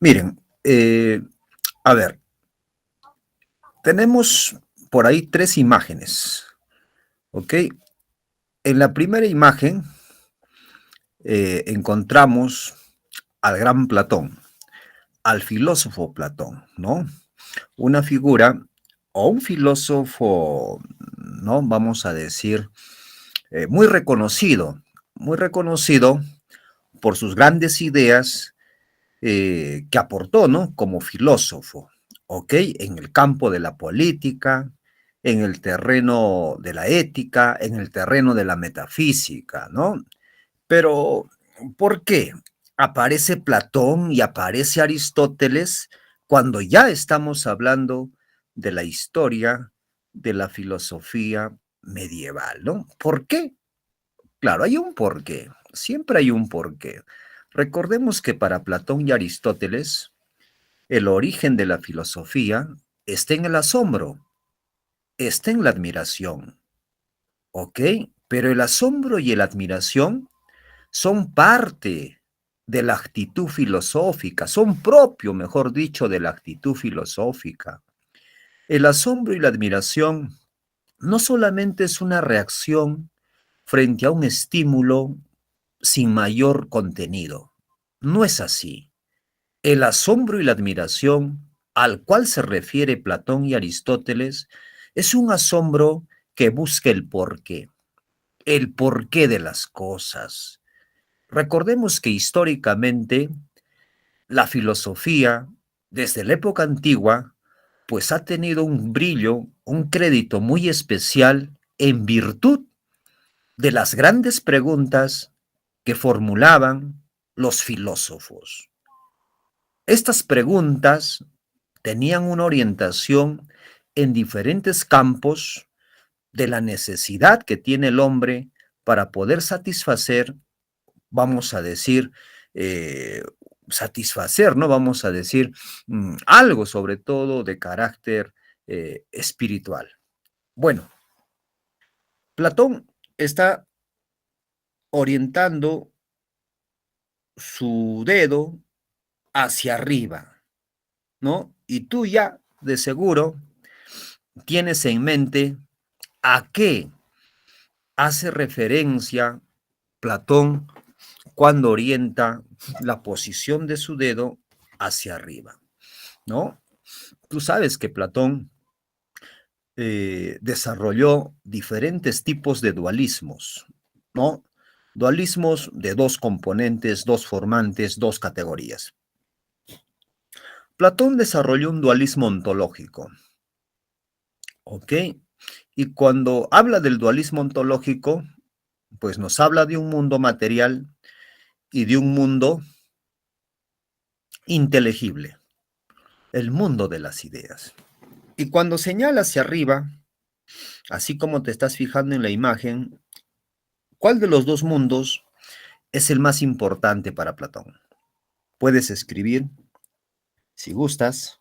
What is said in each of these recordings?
Miren, a ver, tenemos por ahí tres imágenes, ¿ok? En la primera imagen encontramos al gran Platón, al filósofo Platón, ¿no? Una figura o un filósofo, ¿no? Vamos a decir, muy reconocido por sus grandes ideas que aportó, ¿no? Como filósofo, ¿ok? En el campo de la política, en el terreno de la ética, en el terreno de la metafísica, ¿no? Pero, ¿por qué aparece Platón y aparece Aristóteles cuando ya estamos hablando de la historia de la filosofía medieval, ¿no? ¿Por qué? Claro, hay un porqué, siempre hay un porqué. Recordemos que para Platón y Aristóteles, el origen de la filosofía está en el asombro, está en la admiración, ¿ok? Pero el asombro y la admiración son parte de la actitud filosófica, son propio, mejor dicho, de la actitud filosófica. El asombro y la admiración no solamente es una reacción frente a un estímulo sin mayor contenido. No es así. El asombro y la admiración al cual se refiere Platón y Aristóteles es un asombro que busca el porqué de las cosas. Recordemos que históricamente la filosofía, desde la época antigua, pues ha tenido un brillo, un crédito muy especial en virtud de las grandes preguntas que formulaban los filósofos. Estas preguntas tenían una orientación en diferentes campos de la necesidad que tiene el hombre para poder satisfacer, vamos a decir, eh, satisfacer, ¿no? Vamos a decir, algo sobre todo de carácter espiritual. Bueno, Platón está orientando su dedo hacia arriba, ¿no? Y tú ya, de seguro, tienes en mente a qué hace referencia Platón cuando orienta la posición de su dedo hacia arriba, ¿no? Tú sabes que Platón desarrolló diferentes tipos de dualismos, ¿no? Dualismos de dos componentes, dos formantes, dos categorías. Platón desarrolló un dualismo ontológico, ¿ok? Y cuando habla del dualismo ontológico, pues nos habla de un mundo material y de un mundo inteligible, el mundo de las ideas. Y cuando señala hacia arriba, así como te estás fijando en la imagen, ¿cuál de los dos mundos es el más importante para Platón? Puedes escribir, si gustas,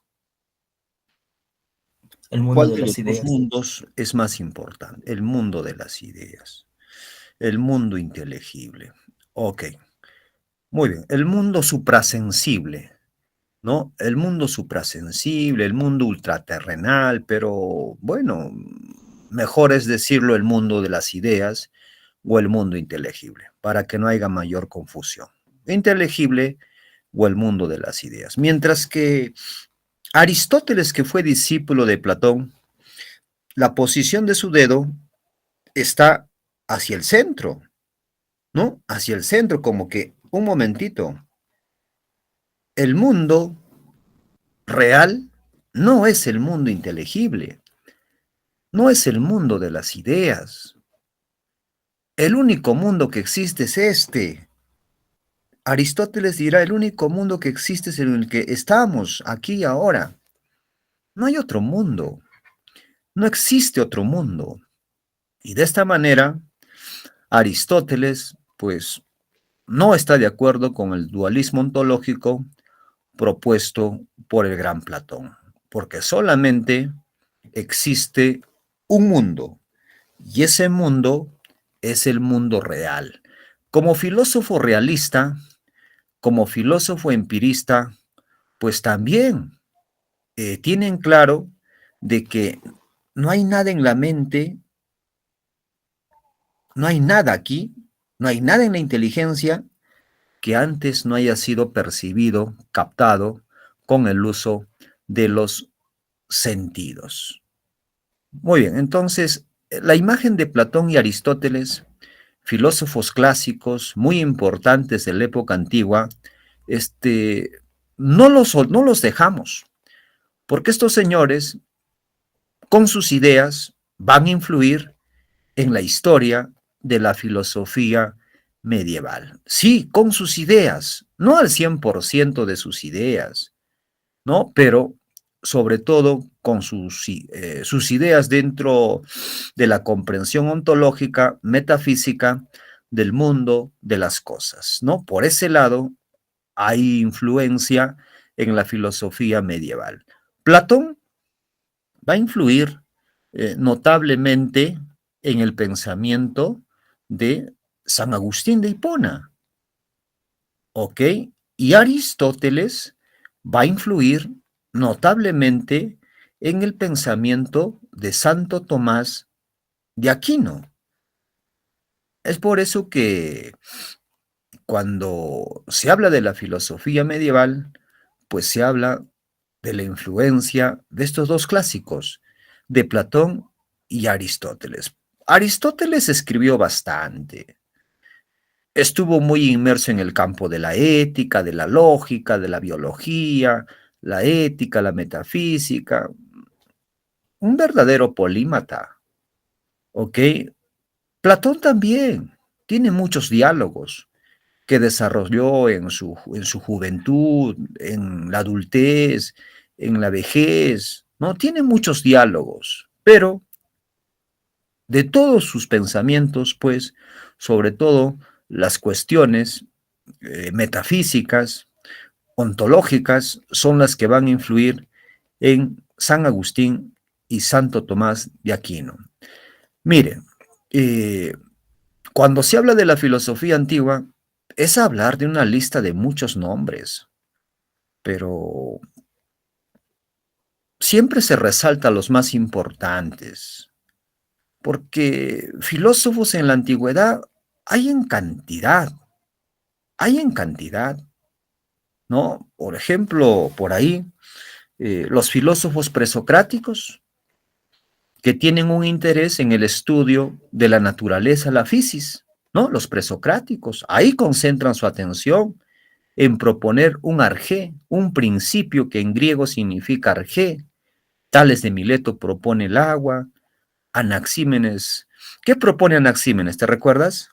El mundo ¿cuál de de los las dos ideas. mundos es más importante? El mundo de las ideas, el mundo inteligible. Ok, muy bien, el mundo suprasensible, ¿no? El mundo suprasensible, el mundo ultraterrenal, pero bueno, mejor es decirlo el mundo de las ideas o el mundo inteligible, para que no haya mayor confusión. Inteligible o el mundo de las ideas. Mientras que Aristóteles, que fue discípulo de Platón, la posición de su dedo está hacia el centro, ¿no? Hacia el centro, como que, un momentito, el mundo real no es el mundo inteligible, no es el mundo de las ideas. El único mundo que existe es este. Aristóteles dirá, el único mundo que existe es en el que estamos, aquí y ahora. No hay otro mundo, no existe otro mundo. Y de esta manera, Aristóteles, pues, no está de acuerdo con el dualismo ontológico propuesto por el gran Platón, porque solamente existe un mundo, y ese mundo es el mundo real. Como filósofo realista, como filósofo empirista, pues también tienen claro de que no hay nada en la mente, no hay nada aquí, no hay nada en la inteligencia que antes no haya sido percibido, captado con el uso de los sentidos. Muy bien, entonces, la imagen de Platón y Aristóteles, filósofos clásicos muy importantes de la época antigua, este, no los dejamos, porque estos señores, con sus ideas, van a influir en la historia de la filosofía medieval. Sí, con sus ideas, no al 100% de sus ideas, ¿no? Pero sobre todo con sus ideas dentro de la comprensión ontológica, metafísica del mundo de las cosas, ¿no? Por ese lado hay influencia en la filosofía medieval. Platón va a influir notablemente en el pensamiento de San Agustín de Hipona, ¿ok? Y Aristóteles va a influir notablemente en el pensamiento de Santo Tomás de Aquino. Es por eso que cuando se habla de la filosofía medieval, pues se habla de la influencia de estos dos clásicos, de Platón y Aristóteles. Aristóteles escribió bastante, estuvo muy inmerso en el campo de la ética, de la lógica, de la biología, la ética, la metafísica, un verdadero polímata, ¿ok? Platón también tiene muchos diálogos que desarrolló en su juventud, en la adultez, en la vejez, ¿no? Tiene muchos diálogos, pero de todos sus pensamientos, pues, sobre todo las cuestiones metafísicas, ontológicas, son las que van a influir en San Agustín y Santo Tomás de Aquino. Miren, eh, cuando se habla de la filosofía antigua, es hablar de una lista de muchos nombres, pero siempre se resalta los más importantes, porque filósofos en la antigüedad hay en cantidad, hay en cantidad, ¿no? Por ejemplo, por ahí, los filósofos presocráticos, que tienen un interés en el estudio de la naturaleza, la fisis, ¿no? Los presocráticos, ahí concentran su atención en proponer un arjé, un principio que en griego significa arjé. Tales de Mileto propone el agua, Anaxímenes, ¿qué propone Anaxímenes? ¿Te recuerdas?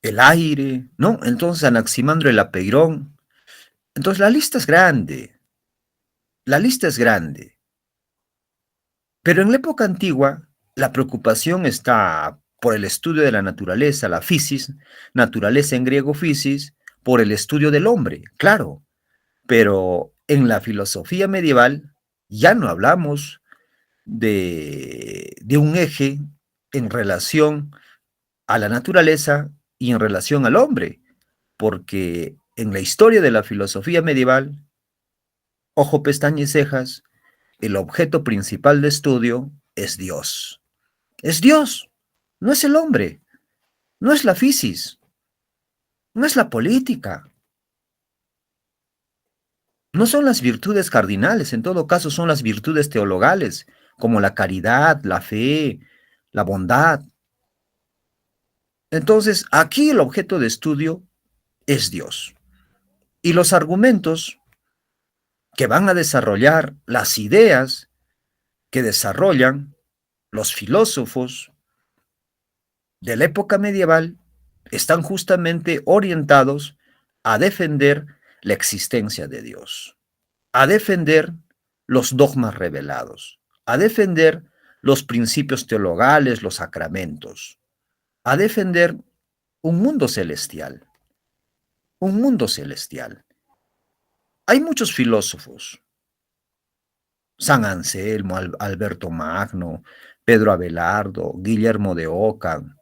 El aire, ¿no? Entonces Anaximandro el apeirón. Entonces la lista es grande, pero en la época antigua la preocupación está por el estudio de la naturaleza, la physis, naturaleza en griego physis, por el estudio del hombre, claro, pero en la filosofía medieval ya no hablamos de un eje en relación a la naturaleza y en relación al hombre, porque en la historia de la filosofía medieval, ojo, pestaña y cejas, el objeto principal de estudio es Dios. Es Dios, no es el hombre, no es la fisis, no es la política, no son las virtudes cardinales, en todo caso son las virtudes teologales, como la caridad, la fe, la bondad. Entonces, aquí el objeto de estudio es Dios. Y los argumentos que van a desarrollar, las ideas que desarrollan los filósofos de la época medieval, están justamente orientados a defender la existencia de Dios, a defender los dogmas revelados, a defender los principios teologales, los sacramentos, a defender un mundo celestial, un mundo celestial. Hay muchos filósofos, San Anselmo, Alberto Magno, Pedro Abelardo, Guillermo de Ockham,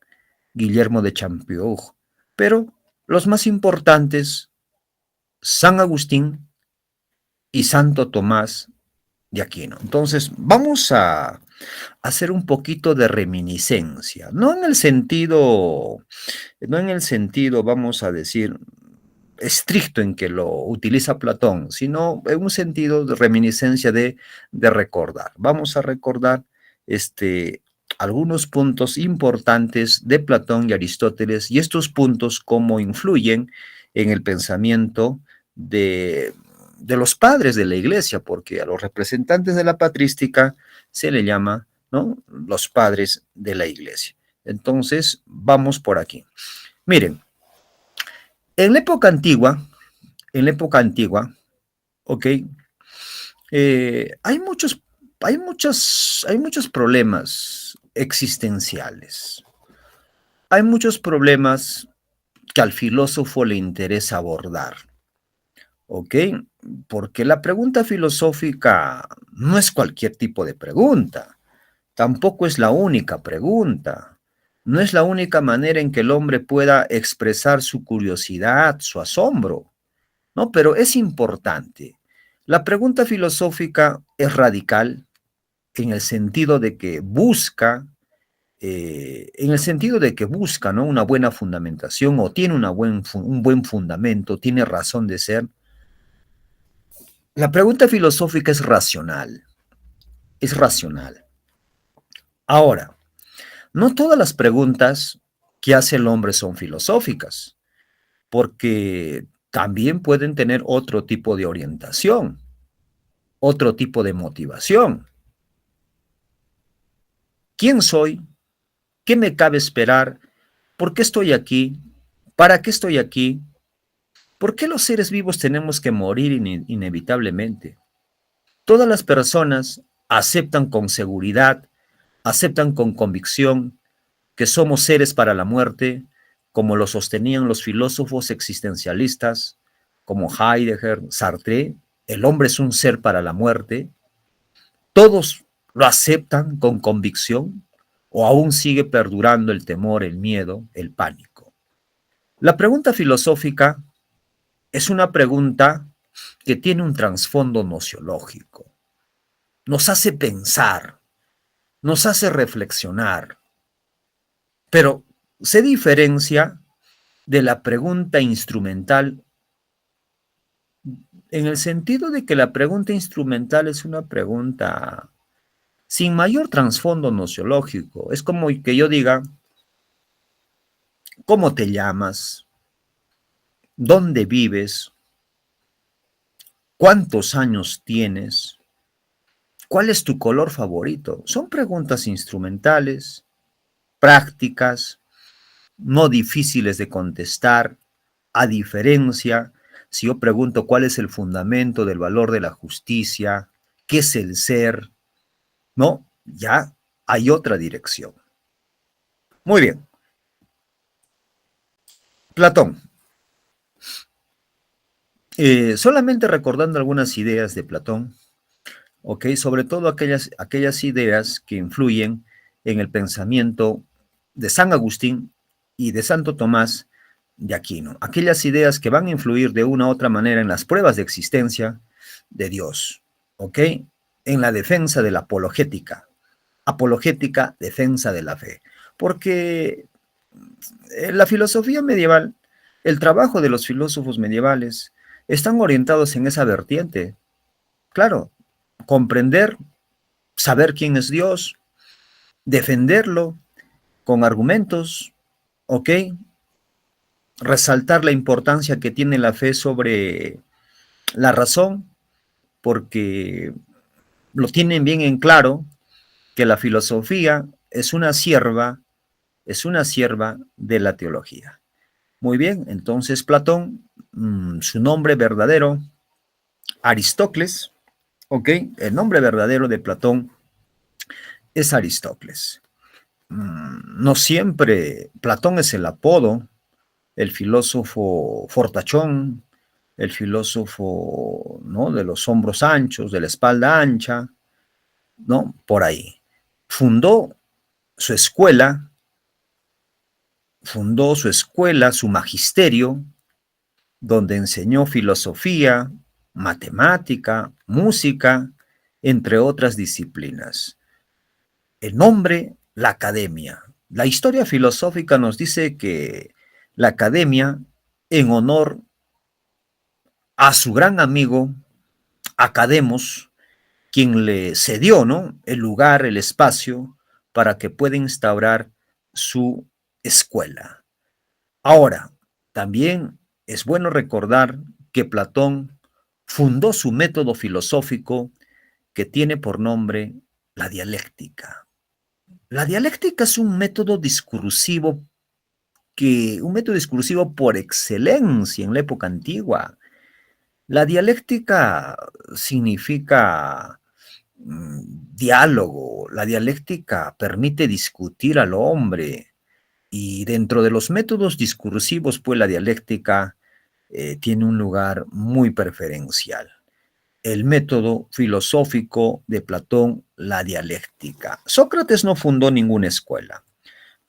Guillermo de Champioux, pero los más importantes, San Agustín y Santo Tomás de Aquino. Entonces, vamos a hacer un poquito de reminiscencia, no en el sentido, vamos a decir, estricto en que lo utiliza Platón, sino en un sentido de reminiscencia de recordar. Vamos a recordar algunos puntos importantes de Platón y Aristóteles y estos puntos cómo influyen en el pensamiento de los padres de la iglesia, porque a los representantes de la patrística se le llama, ¿no?, los padres de la iglesia. Entonces, vamos por aquí. Miren, en la época antigua, ¿ok? Hay muchos problemas existenciales. Hay muchos problemas que al filósofo le interesa abordar, ¿ok? Porque la pregunta filosófica no es cualquier tipo de pregunta, tampoco es la única pregunta, no es la única manera en que el hombre pueda expresar su curiosidad, su asombro. ¿No? Pero es importante. La pregunta filosófica es radical en el sentido de que busca, ¿no?, una buena fundamentación o tiene un buen fundamento, tiene razón de ser. La pregunta filosófica es racional, es racional. Ahora, no todas las preguntas que hace el hombre son filosóficas, porque también pueden tener otro tipo de orientación, otro tipo de motivación. ¿Quién soy? ¿Qué me cabe esperar? ¿Por qué estoy aquí? ¿Para qué estoy aquí? ¿Por qué los seres vivos tenemos que morir inevitablemente? Todas las personas aceptan con seguridad, aceptan con convicción que somos seres para la muerte, como lo sostenían los filósofos existencialistas como Heidegger, Sartre. El hombre es un ser para la muerte. ¿Todos lo aceptan con convicción o aún sigue perdurando el temor, el miedo, el pánico? La pregunta filosófica es una pregunta que tiene un trasfondo nociológico. Nos hace pensar, nos hace reflexionar, pero se diferencia de la pregunta instrumental en el sentido de que la pregunta instrumental es una pregunta sin mayor trasfondo nociológico. Es como que yo diga, ¿cómo te llamas? ¿Dónde vives? ¿Cuántos años tienes? ¿Cuál es tu color favorito? Son preguntas instrumentales, prácticas, no difíciles de contestar, a diferencia, si yo pregunto cuál es el fundamento del valor de la justicia, qué es el ser, ¿no? Ya hay otra dirección. Muy bien. Platón. Solamente recordando algunas ideas de Platón, ¿ok? Sobre todo aquellas ideas que influyen en el pensamiento de San Agustín y de Santo Tomás de Aquino. Aquellas ideas que van a influir de una u otra manera en las pruebas de existencia de Dios, ¿ok? En la defensa de la apologética. Apologética, defensa de la fe. Porque la filosofía medieval, el trabajo de los filósofos medievales, están orientados en esa vertiente. Claro, comprender, saber quién es Dios, defenderlo con argumentos, ¿ok? Resaltar la importancia que tiene la fe sobre la razón, porque lo tienen bien en claro que la filosofía es una sierva de la teología. Muy bien, entonces Platón, su nombre verdadero, Aristócles, ¿ok? El nombre verdadero de Platón es Aristócles. No siempre, Platón es el apodo, el filósofo fortachón, el filósofo, ¿no?, de los hombros anchos, de la espalda ancha, ¿no? Por ahí. Fundó su escuela fundó su escuela, su magisterio, donde enseñó filosofía, matemática, música, entre otras disciplinas. El nombre, la academia. La historia filosófica nos dice que la academia, en honor a su gran amigo Academos, quien le cedió, ¿no?, el lugar, el espacio para que pueda instaurar su escuela. Ahora, también es bueno recordar que Platón fundó su método filosófico que tiene por nombre la dialéctica. La dialéctica es un método discursivo por excelencia en la época antigua. La dialéctica significa diálogo. La dialéctica permite discutir al hombre y dentro de los métodos discursivos, pues la dialéctica tiene un lugar muy preferencial. El método filosófico de Platón, la dialéctica. Sócrates no fundó ninguna escuela.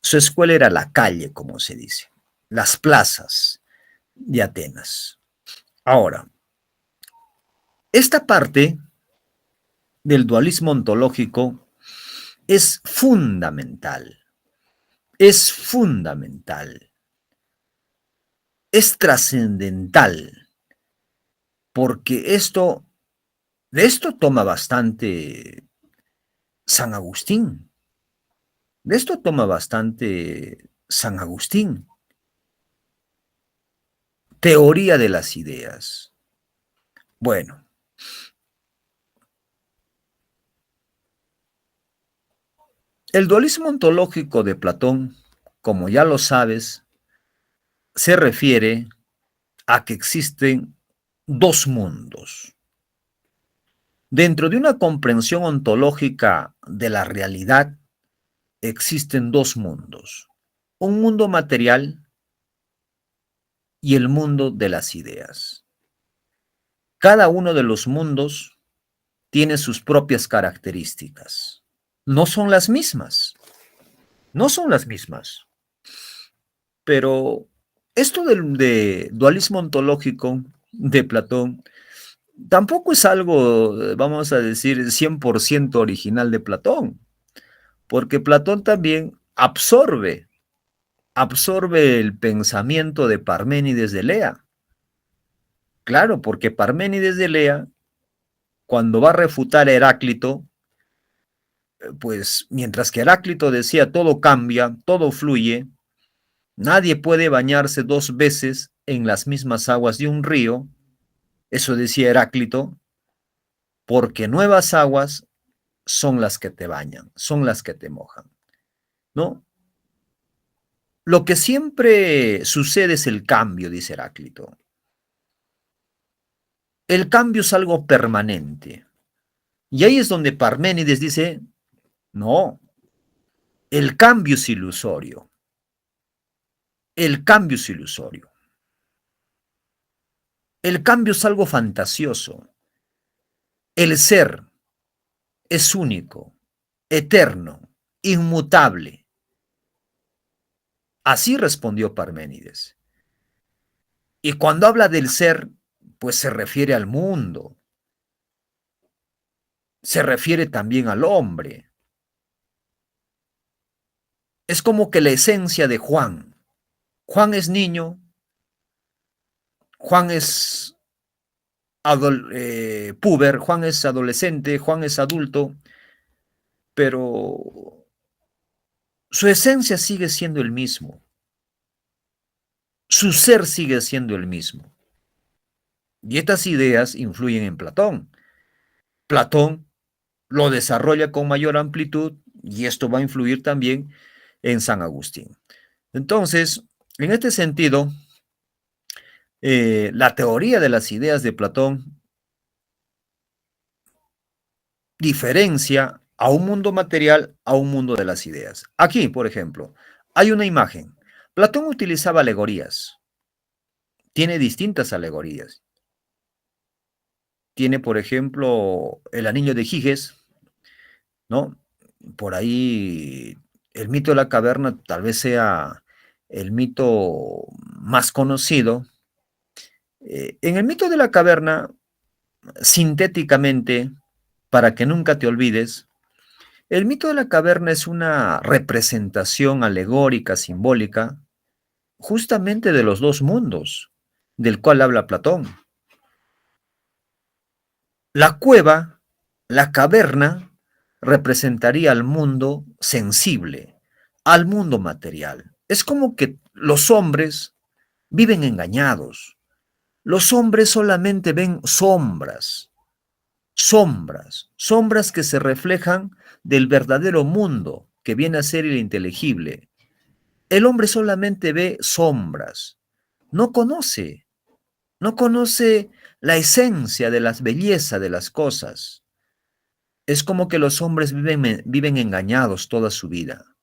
Su escuela era la calle, como se dice, las plazas de Atenas. Ahora, esta parte del dualismo ontológico es fundamental, es fundamental, es trascendental, porque de esto toma bastante San Agustín, de esto toma bastante San Agustín, teoría de las ideas. Bueno, el dualismo ontológico de Platón, como ya lo sabes, se refiere a que existen dos mundos. Dentro de una comprensión ontológica de la realidad, existen dos mundos. Un mundo material y el mundo de las ideas. Cada uno de los mundos tiene sus propias características. No son las mismas, no son las mismas. Pero esto de dualismo ontológico de Platón tampoco es algo, vamos a decir, 100% original de Platón, porque Platón también absorbe el pensamiento de Parménides de Lea. Claro, porque Parménides de Lea, cuando va a refutar a Heráclito, pues mientras que Heráclito decía todo cambia, todo fluye, nadie puede bañarse dos veces en las mismas aguas de un río, eso decía Heráclito, porque nuevas aguas son las que te bañan, son las que te mojan, ¿no? Lo que siempre sucede es el cambio, dice Heráclito. El cambio es algo permanente. Y ahí es donde Parménides dice, no, el cambio es ilusorio. El cambio es ilusorio. El cambio es algo fantasioso. El ser es único, eterno, inmutable. Así respondió Parménides. Y cuando habla del ser, pues se refiere al mundo, se refiere también al hombre. Es como que la esencia de Juan. Juan es niño, Juan es puber, Juan es adolescente, Juan es adulto, pero su esencia sigue siendo el mismo, su ser sigue siendo el mismo. Y estas ideas influyen en Platón. Platón lo desarrolla con mayor amplitud y esto va a influir también en San Agustín. Entonces, en este sentido, la teoría de las ideas de Platón diferencia a un mundo material a un mundo de las ideas. Aquí, por ejemplo, hay una imagen. Platón utilizaba alegorías, tiene distintas alegorías. Tiene, por ejemplo, el anillo de Giges, ¿no? Por ahí el mito de la caverna tal vez sea el mito más conocido. En el mito de la caverna, sintéticamente, para que nunca te olvides, el mito de la caverna es una representación alegórica, simbólica, justamente de los dos mundos, del cual habla Platón. La cueva, la caverna, representaría al mundo sensible, al mundo material. Es como que los hombres viven engañados. Los hombres solamente ven sombras, sombras que se reflejan del verdadero mundo, que viene a ser el inteligible. El hombre solamente ve sombras, no conoce, no conoce la esencia de las bellezas de las cosas. Es como que los hombres viven engañados toda su vida,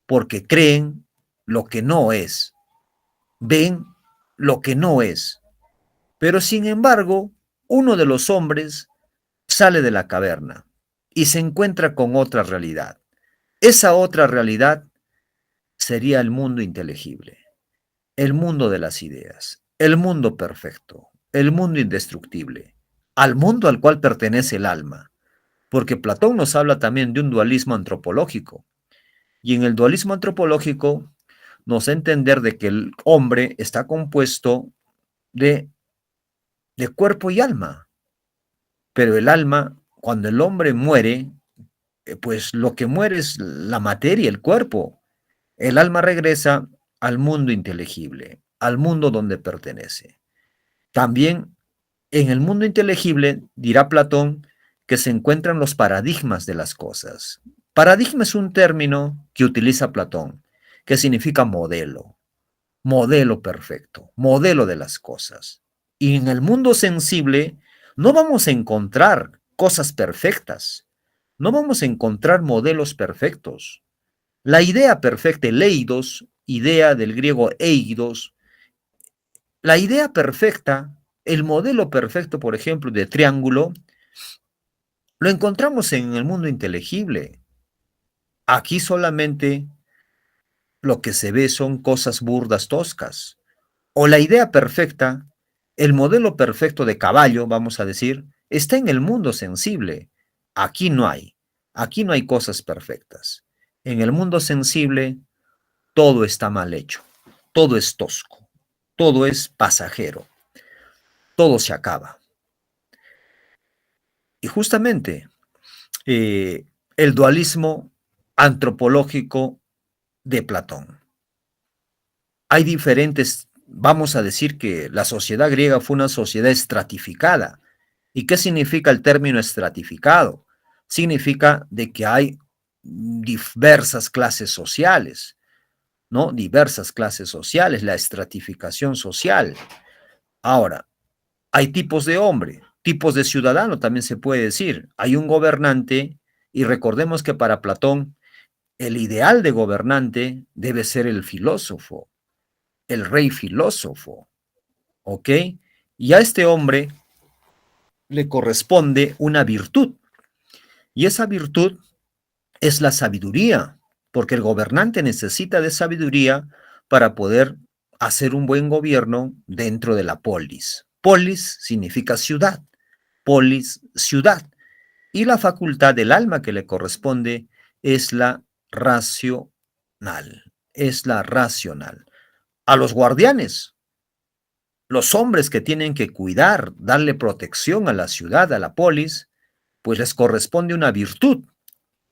porque creen lo que no es, ven lo que no es. Pero sin embargo, uno de los hombres sale de la caverna y se encuentra con otra realidad. Esa otra realidad sería el mundo inteligible, el mundo de las ideas, el mundo perfecto, el mundo indestructible, al mundo al cual pertenece el alma, porque Platón nos habla también de un dualismo antropológico, y en el dualismo antropológico nos da a entender de que el hombre está compuesto de, de cuerpo y alma, pero el alma, cuando el hombre muere, pues lo que muere es la materia, el cuerpo. El alma regresa al mundo inteligible, al mundo donde pertenece. También en el mundo inteligible, dirá Platón, que se encuentran los paradigmas de las cosas. Paradigma es un término que utiliza Platón, que significa modelo, modelo perfecto, modelo de las cosas. Y en el mundo sensible no vamos a encontrar cosas perfectas, no vamos a encontrar modelos perfectos. La idea perfecta, el eidos, idea del griego eidos, la idea perfecta, el modelo perfecto, por ejemplo, de triángulo, lo encontramos en el mundo inteligible. Aquí solamente lo que se ve son cosas burdas, toscas. O la idea perfecta, el modelo perfecto de caballo, vamos a decir, está en el mundo sensible. Aquí no hay. Aquí no hay cosas perfectas. En el mundo sensible, todo está mal hecho. Todo es tosco. Todo es pasajero. Todo se acaba. Y justamente eh, el dualismo antropológico de Platón. Hay diferentes, vamos a decir que la sociedad griega fue una sociedad estratificada. ¿Y qué significa el término estratificado? Significa de que hay diversas clases sociales, ¿no? Diversas clases sociales, la estratificación social. Ahora, hay tipos de hombre, tipos de ciudadano también se puede decir. Hay un gobernante y recordemos que para Platón el ideal de gobernante debe ser el filósofo, el rey filósofo, ¿ok? Y a este hombre le corresponde una virtud, y esa virtud es la sabiduría, porque el gobernante necesita de sabiduría para poder hacer un buen gobierno dentro de la polis. Polis significa ciudad, polis, ciudad, y la facultad del alma que le corresponde es la racional, es la racional. A los guardianes, los hombres que tienen que cuidar, darle protección a la ciudad, a la polis, pues les corresponde una virtud.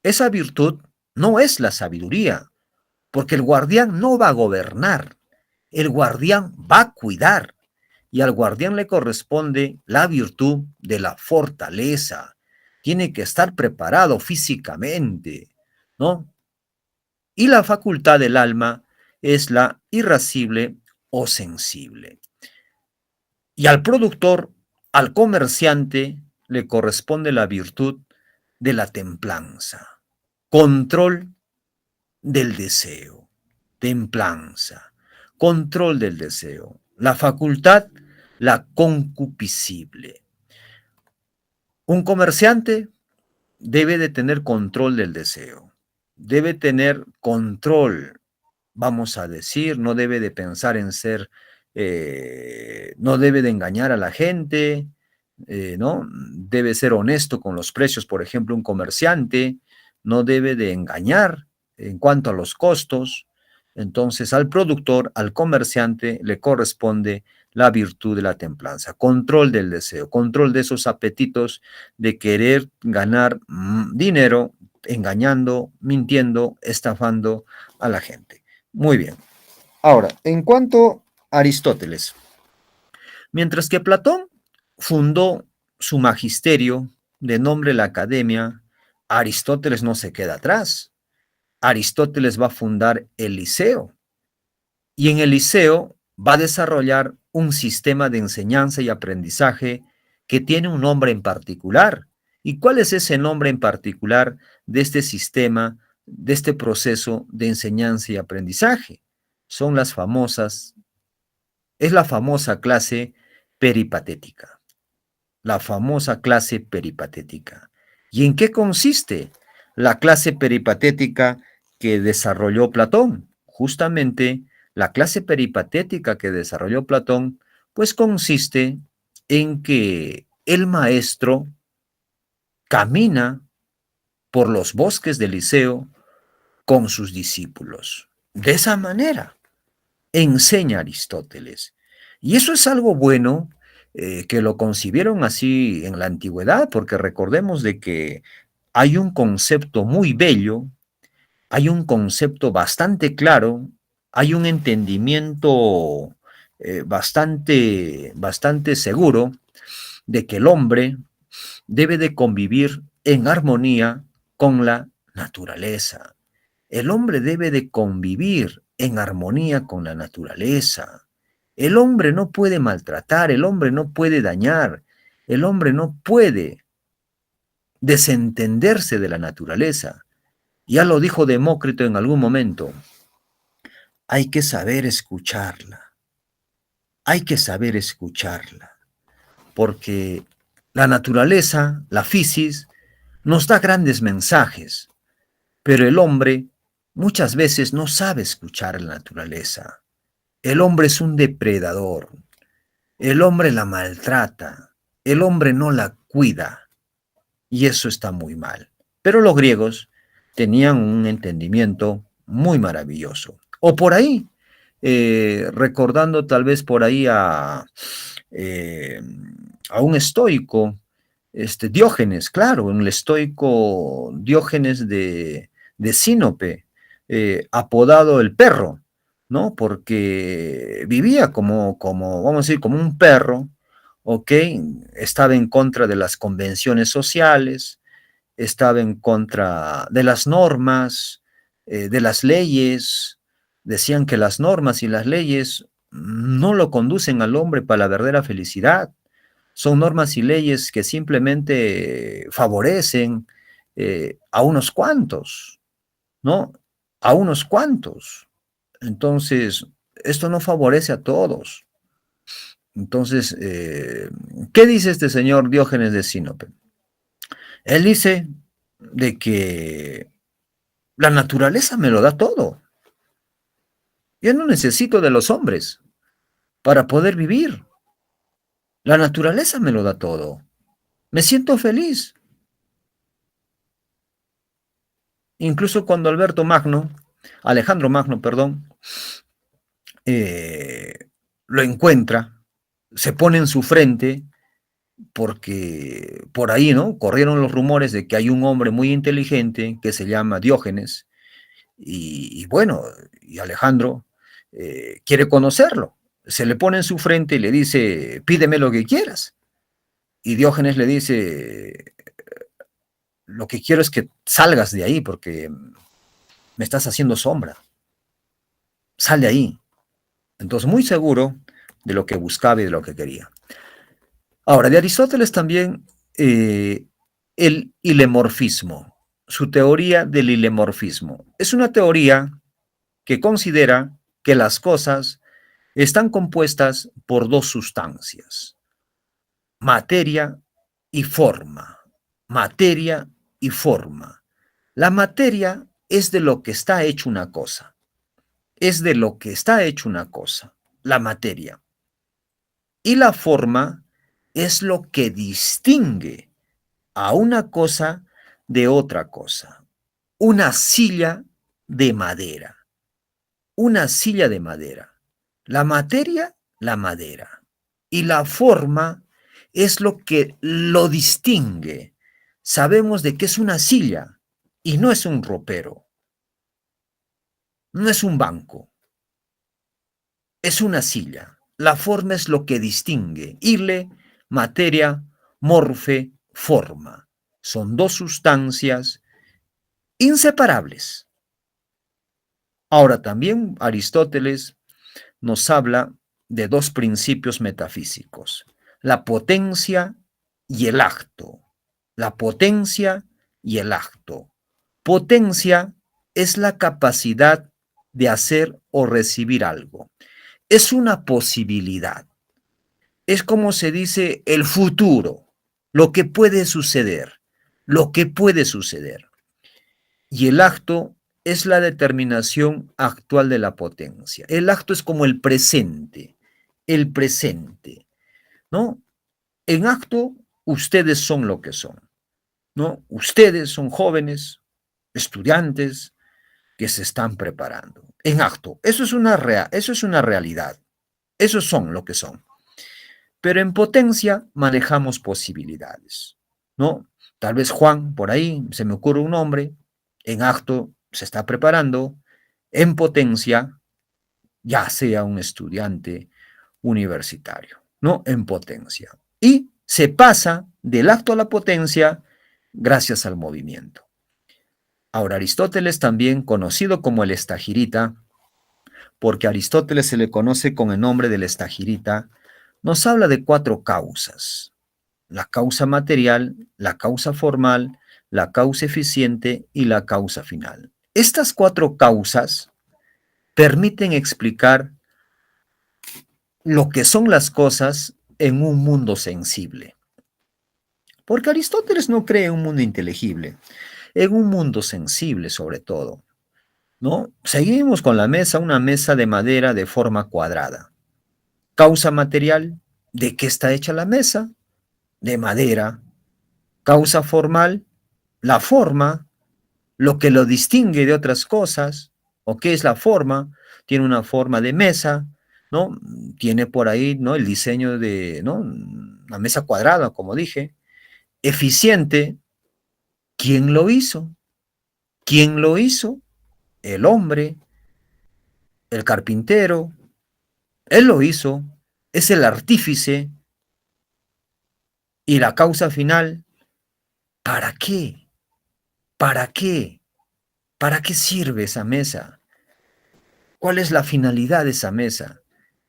Esa virtud no es la sabiduría, porque el guardián no va a gobernar, el guardián va a cuidar, y al guardián le corresponde la virtud de la fortaleza. Tiene que estar preparado físicamente, ¿no? Y la facultad del alma es la irascible o sensible. Y al productor, al comerciante, le corresponde la virtud de la templanza, control del deseo, templanza, control del deseo, la facultad, la concupiscible. Un comerciante debe de tener control del deseo, debe tener control, vamos a decir, no debe de pensar en ser, no debe de engañar a la gente, ¿no? Debe ser honesto con los precios, por ejemplo, un comerciante no debe de engañar en cuanto a los costos. Entonces, al productor, al comerciante, le corresponde la virtud de la templanza, control del deseo, control de esos apetitos de querer ganar dinero engañando, mintiendo, estafando a la gente. Muy bien. Ahora, en cuanto a Aristóteles, mientras que Platón fundó su magisterio de nombre la Academia, Aristóteles no se queda atrás. Aristóteles va a fundar el Liceo y en el Liceo va a desarrollar un sistema de enseñanza y aprendizaje que tiene un nombre en particular. ¿Y cuál es ese nombre en particular de este sistema, de este proceso de enseñanza y aprendizaje? Son las famosas, es la famosa clase peripatética, la famosa clase peripatética. ¿Y en qué consiste la clase peripatética que desarrolló Platón? Justamente la clase peripatética que desarrolló Platón, pues consiste en que el maestro camina por los bosques del Liceo con sus discípulos. De esa manera enseña Aristóteles. Y eso es algo bueno, que lo concibieron así en la antigüedad, porque recordemos de que hay un concepto muy bello, hay un concepto bastante claro, hay un entendimiento bastante seguro de que el hombre debe de convivir en armonía con la naturaleza. El hombre debe de convivir en armonía con la naturaleza. El hombre no puede maltratar, el hombre no puede dañar, el hombre no puede desentenderse de la naturaleza. Ya lo dijo Demócrito en algún momento, hay que saber escucharla, hay que saber escucharla, porque la naturaleza, la fisis, nos da grandes mensajes, pero el hombre muchas veces no sabe escuchar la naturaleza. El hombre es un depredador, el hombre la maltrata, el hombre no la cuida, y eso está muy mal. Pero los griegos tenían un entendimiento muy maravilloso. O por ahí, recordando tal vez por ahí eh, a un estoico, Diógenes, claro, un estoico Diógenes de Sinope, apodado el perro, ¿no? Porque vivía vamos a decir, como un perro, ¿ok? Estaba en contra de las convenciones sociales, estaba en contra de las normas, de las leyes. Decían que las normas y las leyes no lo conducen al hombre para la verdadera felicidad. Son normas y leyes que simplemente favorecen a unos cuantos, ¿no? A unos cuantos. Entonces, esto no favorece a todos. Entonces, ¿qué dice este señor Diógenes de Sinope? Él dice de que la naturaleza me lo da todo. Yo no necesito de los hombres para poder vivir. La naturaleza me lo da todo. Me siento feliz. Incluso cuando Alejandro Magno, perdón, eh, lo encuentra, se pone en su frente, porque por ahí, ¿no? Corrieron los rumores de que hay un hombre muy inteligente que se llama Diógenes, y bueno, y Alejandro quiere conocerlo. Se le pone en su frente y le dice, pídeme lo que quieras. Y Diógenes le dice, lo que quiero es que salgas de ahí porque me estás haciendo sombra. Sal de ahí. Entonces, muy seguro de lo que buscaba y de lo que quería. Ahora, de Aristóteles también el hilemorfismo, su teoría del hilemorfismo. Es una teoría que considera que las cosas están compuestas por dos sustancias, materia y forma. Materia y forma. La materia es de lo que está hecho una cosa. es de lo que está hecho una cosa, la materia. Y la forma es lo que distingue a una cosa de otra cosa. Una silla de madera. Una silla de madera. La materia, la madera. Y la forma es lo que lo distingue. Sabemos de que es una silla y no es un ropero, no es un banco, es una silla. La forma es lo que distingue. Ile, materia, morfe, forma. Son dos sustancias inseparables. Ahora también Aristóteles nos habla de dos principios metafísicos, la potencia y el acto. La potencia y el acto. Potencia es la capacidad de hacer o recibir algo. Es una posibilidad. Es como se dice el futuro, lo que puede suceder, lo que puede suceder. Y el acto es la determinación actual de la potencia. El acto es como el presente, ¿no? En acto, ustedes son lo que son, ¿no? Ustedes son jóvenes, estudiantes que se están preparando. En acto, eso es una realidad. Esos son lo que son. Pero en potencia manejamos posibilidades, ¿no? Tal vez Juan, por ahí, se me ocurre un nombre, en acto se está preparando, en potencia, ya sea un estudiante universitario, ¿no? En potencia. Y se pasa del acto a la potencia gracias al movimiento. Ahora, Aristóteles, también conocido como el estagirita, porque a Aristóteles se le conoce con el nombre del estagirita, nos habla de cuatro causas: la causa material, la causa formal, la causa eficiente y la causa final. Estas cuatro causas permiten explicar lo que son las cosas en un mundo sensible. Porque Aristóteles no cree en un mundo inteligible, en un mundo sensible sobre todo, ¿no? Seguimos con la mesa, una mesa de madera de forma cuadrada. Causa material, ¿de qué está hecha la mesa? De madera. Causa formal, la forma, lo que lo distingue de otras cosas, o qué es la forma, tiene una forma de mesa, ¿no? Tiene por ahí, ¿no? El diseño de, ¿no? Una mesa cuadrada, como dije. Eficiente, ¿quién lo hizo? ¿Quién lo hizo? El hombre, el carpintero, él lo hizo, es el artífice. Y la causa final, ¿para qué? ¿Para qué? ¿Para qué sirve esa mesa? ¿Cuál es la finalidad de esa mesa?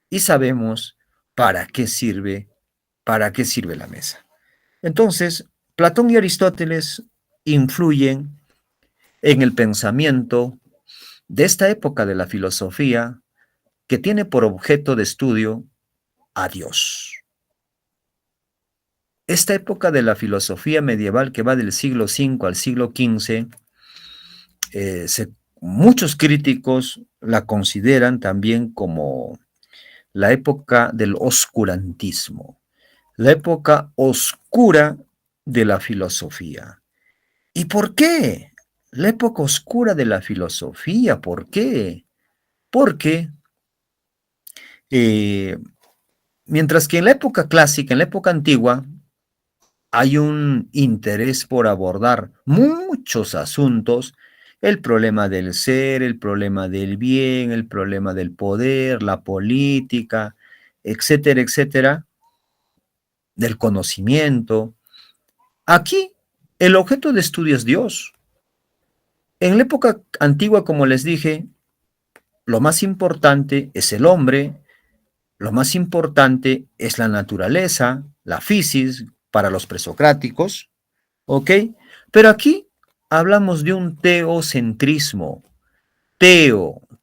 Y sabemos para qué sirve la mesa. Entonces, Platón y Aristóteles influyen en el pensamiento de esta época de la filosofía que tiene por objeto de estudio a Dios. Esta época de la filosofía medieval que va del siglo V al siglo XV, muchos críticos la consideran también como la época del oscurantismo, la época oscura de la filosofía. ¿Y por qué? La época oscura de la filosofía, ¿por qué? Porque eh, mientras que en la época clásica, en la época antigua, hay un interés por abordar muchos asuntos: el problema del ser, el problema del bien, el problema del poder, la política, etcétera, etcétera, del conocimiento. Aquí el objeto de estudio es Dios. En la época antigua, como les dije, lo más importante es el hombre, lo más importante es la naturaleza, la physis para los presocráticos, ¿ok? Pero aquí hablamos de un teocentrismo,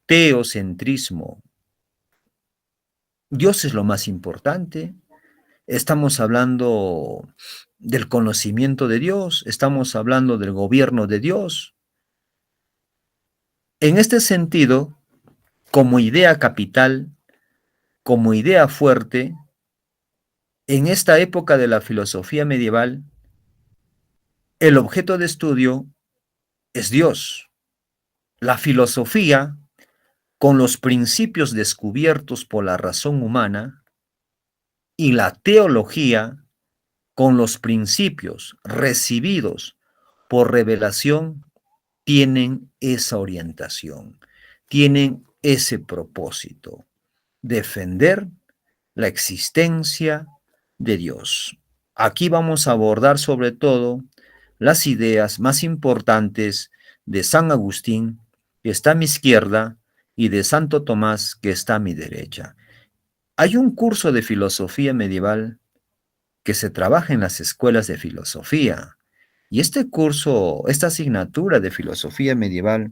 teocentrismo. Dios es lo más importante. Estamos hablando del conocimiento de Dios, estamos hablando del gobierno de Dios. En este sentido, como idea capital, como idea fuerte, en esta época de la filosofía medieval, el objeto de estudio es Dios. La filosofía, con los principios descubiertos por la razón humana, y la teología, con los principios recibidos por revelación, tienen esa orientación, tienen ese propósito, defender la existencia de Dios. Aquí vamos a abordar sobre todo las ideas más importantes de San Agustín, que está a mi izquierda, y de Santo Tomás, que está a mi derecha. Hay un curso de filosofía medieval que se trabaja en las escuelas de filosofía, y este curso, esta asignatura de filosofía medieval,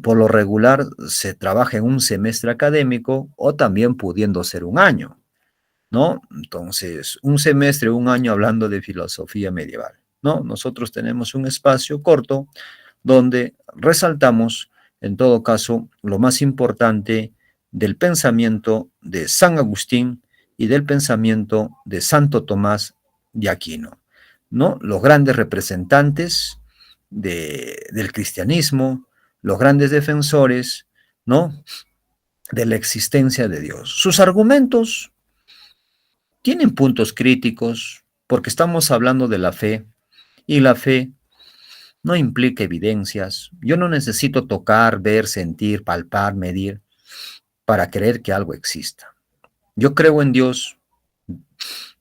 por lo regular se trabaja en un semestre académico o también pudiendo ser un año, ¿no? Entonces, un semestre, un año hablando de filosofía medieval, ¿no? Nosotros tenemos un espacio corto donde resaltamos, en todo caso, lo más importante del pensamiento de San Agustín y del pensamiento de Santo Tomás de Aquino, ¿no? Los grandes representantes del cristianismo, los grandes defensores, ¿no? De la existencia de Dios. Sus argumentos tienen puntos críticos porque estamos hablando de la fe y la fe no implica evidencias. Yo no necesito tocar, ver, sentir, palpar, medir para creer que algo exista. Yo creo en Dios,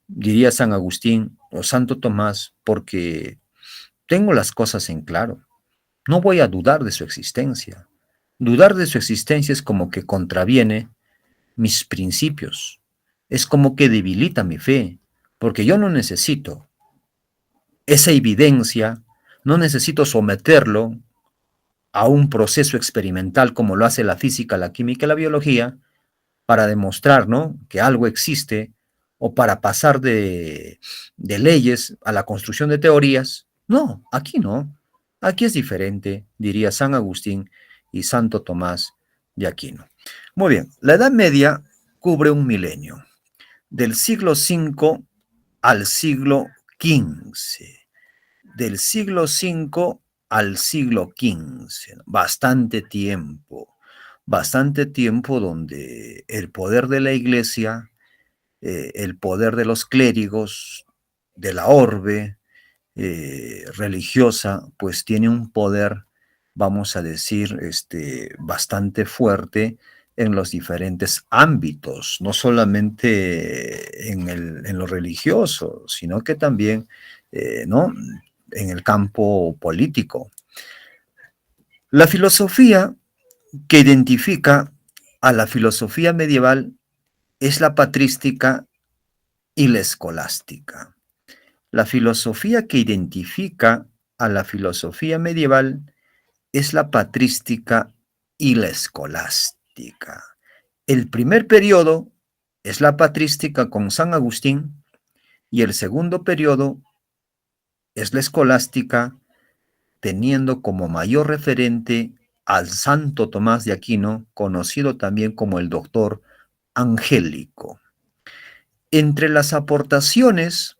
diría San Agustín o Santo Tomás, porque tengo las cosas en claro. No voy a dudar de su existencia. Dudar de su existencia es como que contraviene mis principios. Es como que debilita mi fe, porque yo no necesito esa evidencia, no necesito someterlo a un proceso experimental como lo hace la física, la química y la biología para demostrar, ¿no?, que algo existe o para pasar de leyes a la construcción de teorías. No, aquí no. Aquí es diferente, diría San Agustín y Santo Tomás de Aquino. Muy bien, la Edad Media cubre un milenio, del siglo V al siglo XV, del siglo V al siglo XV, bastante tiempo donde el poder de la iglesia, el poder de los clérigos, de la orbe religiosa, pues tiene un poder, vamos a decir, bastante fuerte en los diferentes ámbitos, no solamente en lo religioso, sino que también, ¿no?, en el campo político. La filosofía que identifica a la filosofía medieval es la patrística y la escolástica. La filosofía que identifica a la filosofía medieval es la patrística y la escolástica. El primer periodo es la patrística con San Agustín y el segundo periodo es la escolástica, teniendo como mayor referente al Santo Tomás de Aquino, conocido también como el doctor angélico. Entre las aportaciones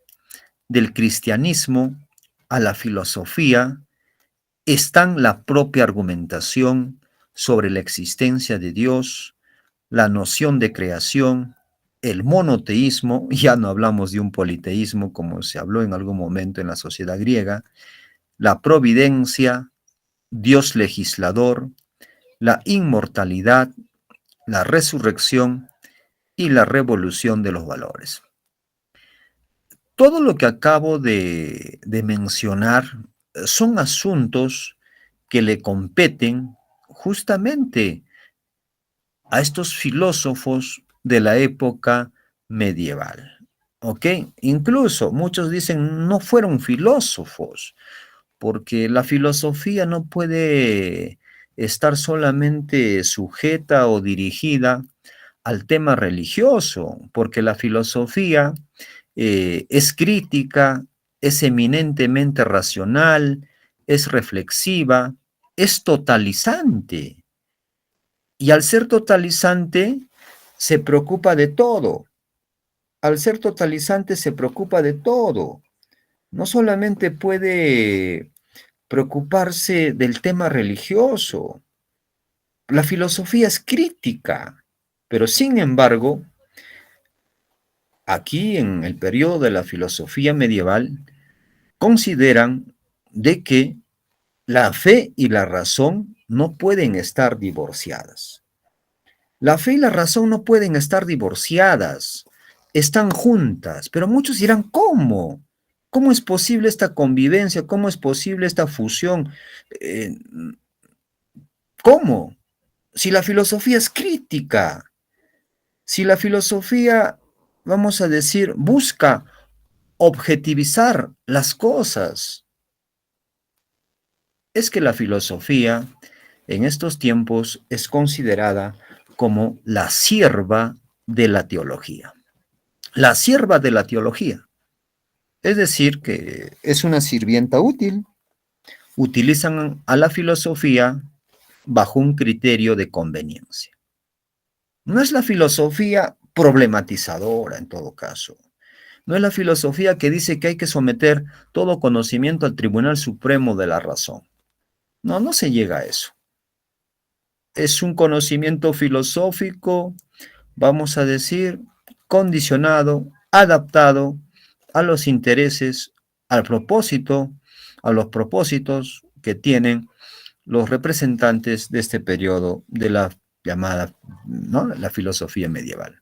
del cristianismo a la filosofía están la propia argumentación sobre la existencia de Dios, la noción de creación, el monoteísmo, ya no hablamos de un politeísmo como se habló en algún momento en la sociedad griega, la providencia, Dios legislador, la inmortalidad, la resurrección y la revolución de los valores. Todo lo que acabo de mencionar son asuntos que le competen justamente a estos filósofos de la época medieval. ¿Ok? Incluso muchos dicen no fueron filósofos, porque la filosofía no puede estar solamente sujeta o dirigida al tema religioso, porque la filosofía es crítica, es eminentemente racional, es reflexiva, es totalizante. Y al ser totalizante, se preocupa de todo. Al ser totalizante, se preocupa de todo. No solamente puede preocuparse del tema religioso. La filosofía es crítica, pero sin embargo, aquí en el periodo de la filosofía medieval, consideran de que la fe y la razón no pueden estar divorciadas. La fe y la razón no pueden estar divorciadas, están juntas, pero muchos dirán, ¿cómo? ¿Cómo es posible esta convivencia? ¿Cómo es posible esta fusión? Eh, ¿Cómo? Si la filosofía es crítica, si la filosofía, vamos a decir, busca objetivizar las cosas, es que la filosofía en estos tiempos es considerada como la sierva de la teología. La sierva de la teología. Es decir, que es una sirvienta útil. Utilizan a la filosofía bajo un criterio de conveniencia. No es la filosofía problematizadora en todo caso. No es la filosofía que dice que hay que someter todo conocimiento al Tribunal Supremo de la Razón. No, no se llega a eso. Es un conocimiento filosófico, vamos a decir, condicionado, adaptado a los intereses, al propósito, a los propósitos que tienen los representantes de este periodo de la llamada, ¿no?, la filosofía medieval.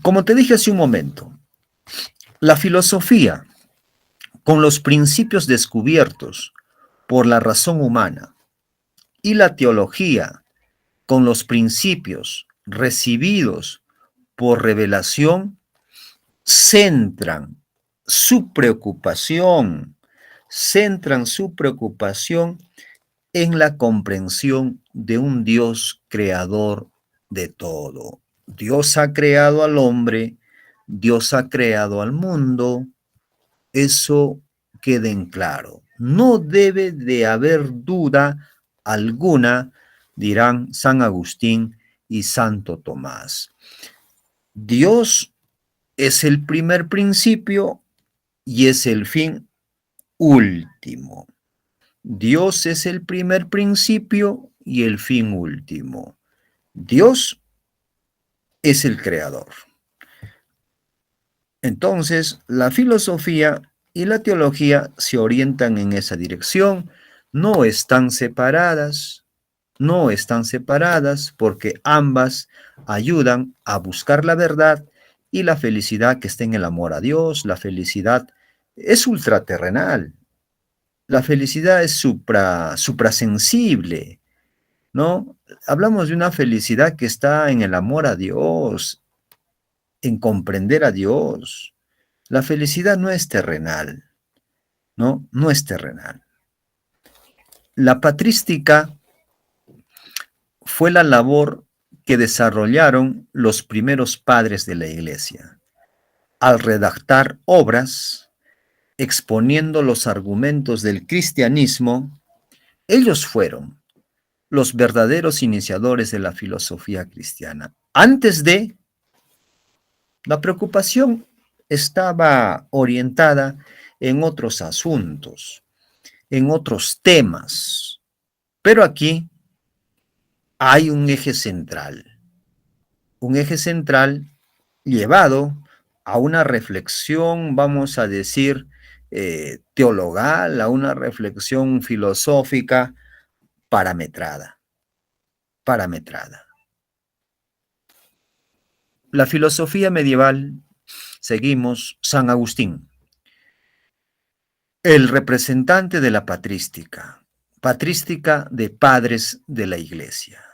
Como te dije hace un momento, la filosofía, con los principios descubiertos por la razón humana, y la teología, con los principios recibidos por revelación, centran su preocupación, en la comprensión de un Dios creador de todo. Dios ha creado al hombre, Dios ha creado al mundo, eso quede en claro. No debe de haber duda alguna, dirán San Agustín y Santo Tomás. Dios es el primer principio y es el fin último. Dios es el primer principio y el fin último. Dios es el creador. Entonces, la filosofía y la teología se orientan en esa dirección, no están separadas, no están separadas porque ambas ayudan a buscar la verdad y la felicidad que está en el amor a Dios. La felicidad es ultraterrenal, la felicidad es suprasensible, ¿no? Hablamos de una felicidad que está en el amor a Dios, en comprender a Dios. La felicidad no es terrenal, ¿no? No es terrenal. La patrística fue la labor que desarrollaron los primeros padres de la Iglesia, al redactar obras exponiendo los argumentos del cristianismo. Ellos fueron los verdaderos iniciadores de la filosofía cristiana. Antes de, la preocupación estaba orientada en otros asuntos, en otros temas, pero aquí hay un eje central llevado a una reflexión, vamos a decir, teologal, a una reflexión filosófica parametrada, parametrada. La filosofía medieval, seguimos, San Agustín, el representante de la patrística, patrística de padres de la Iglesia.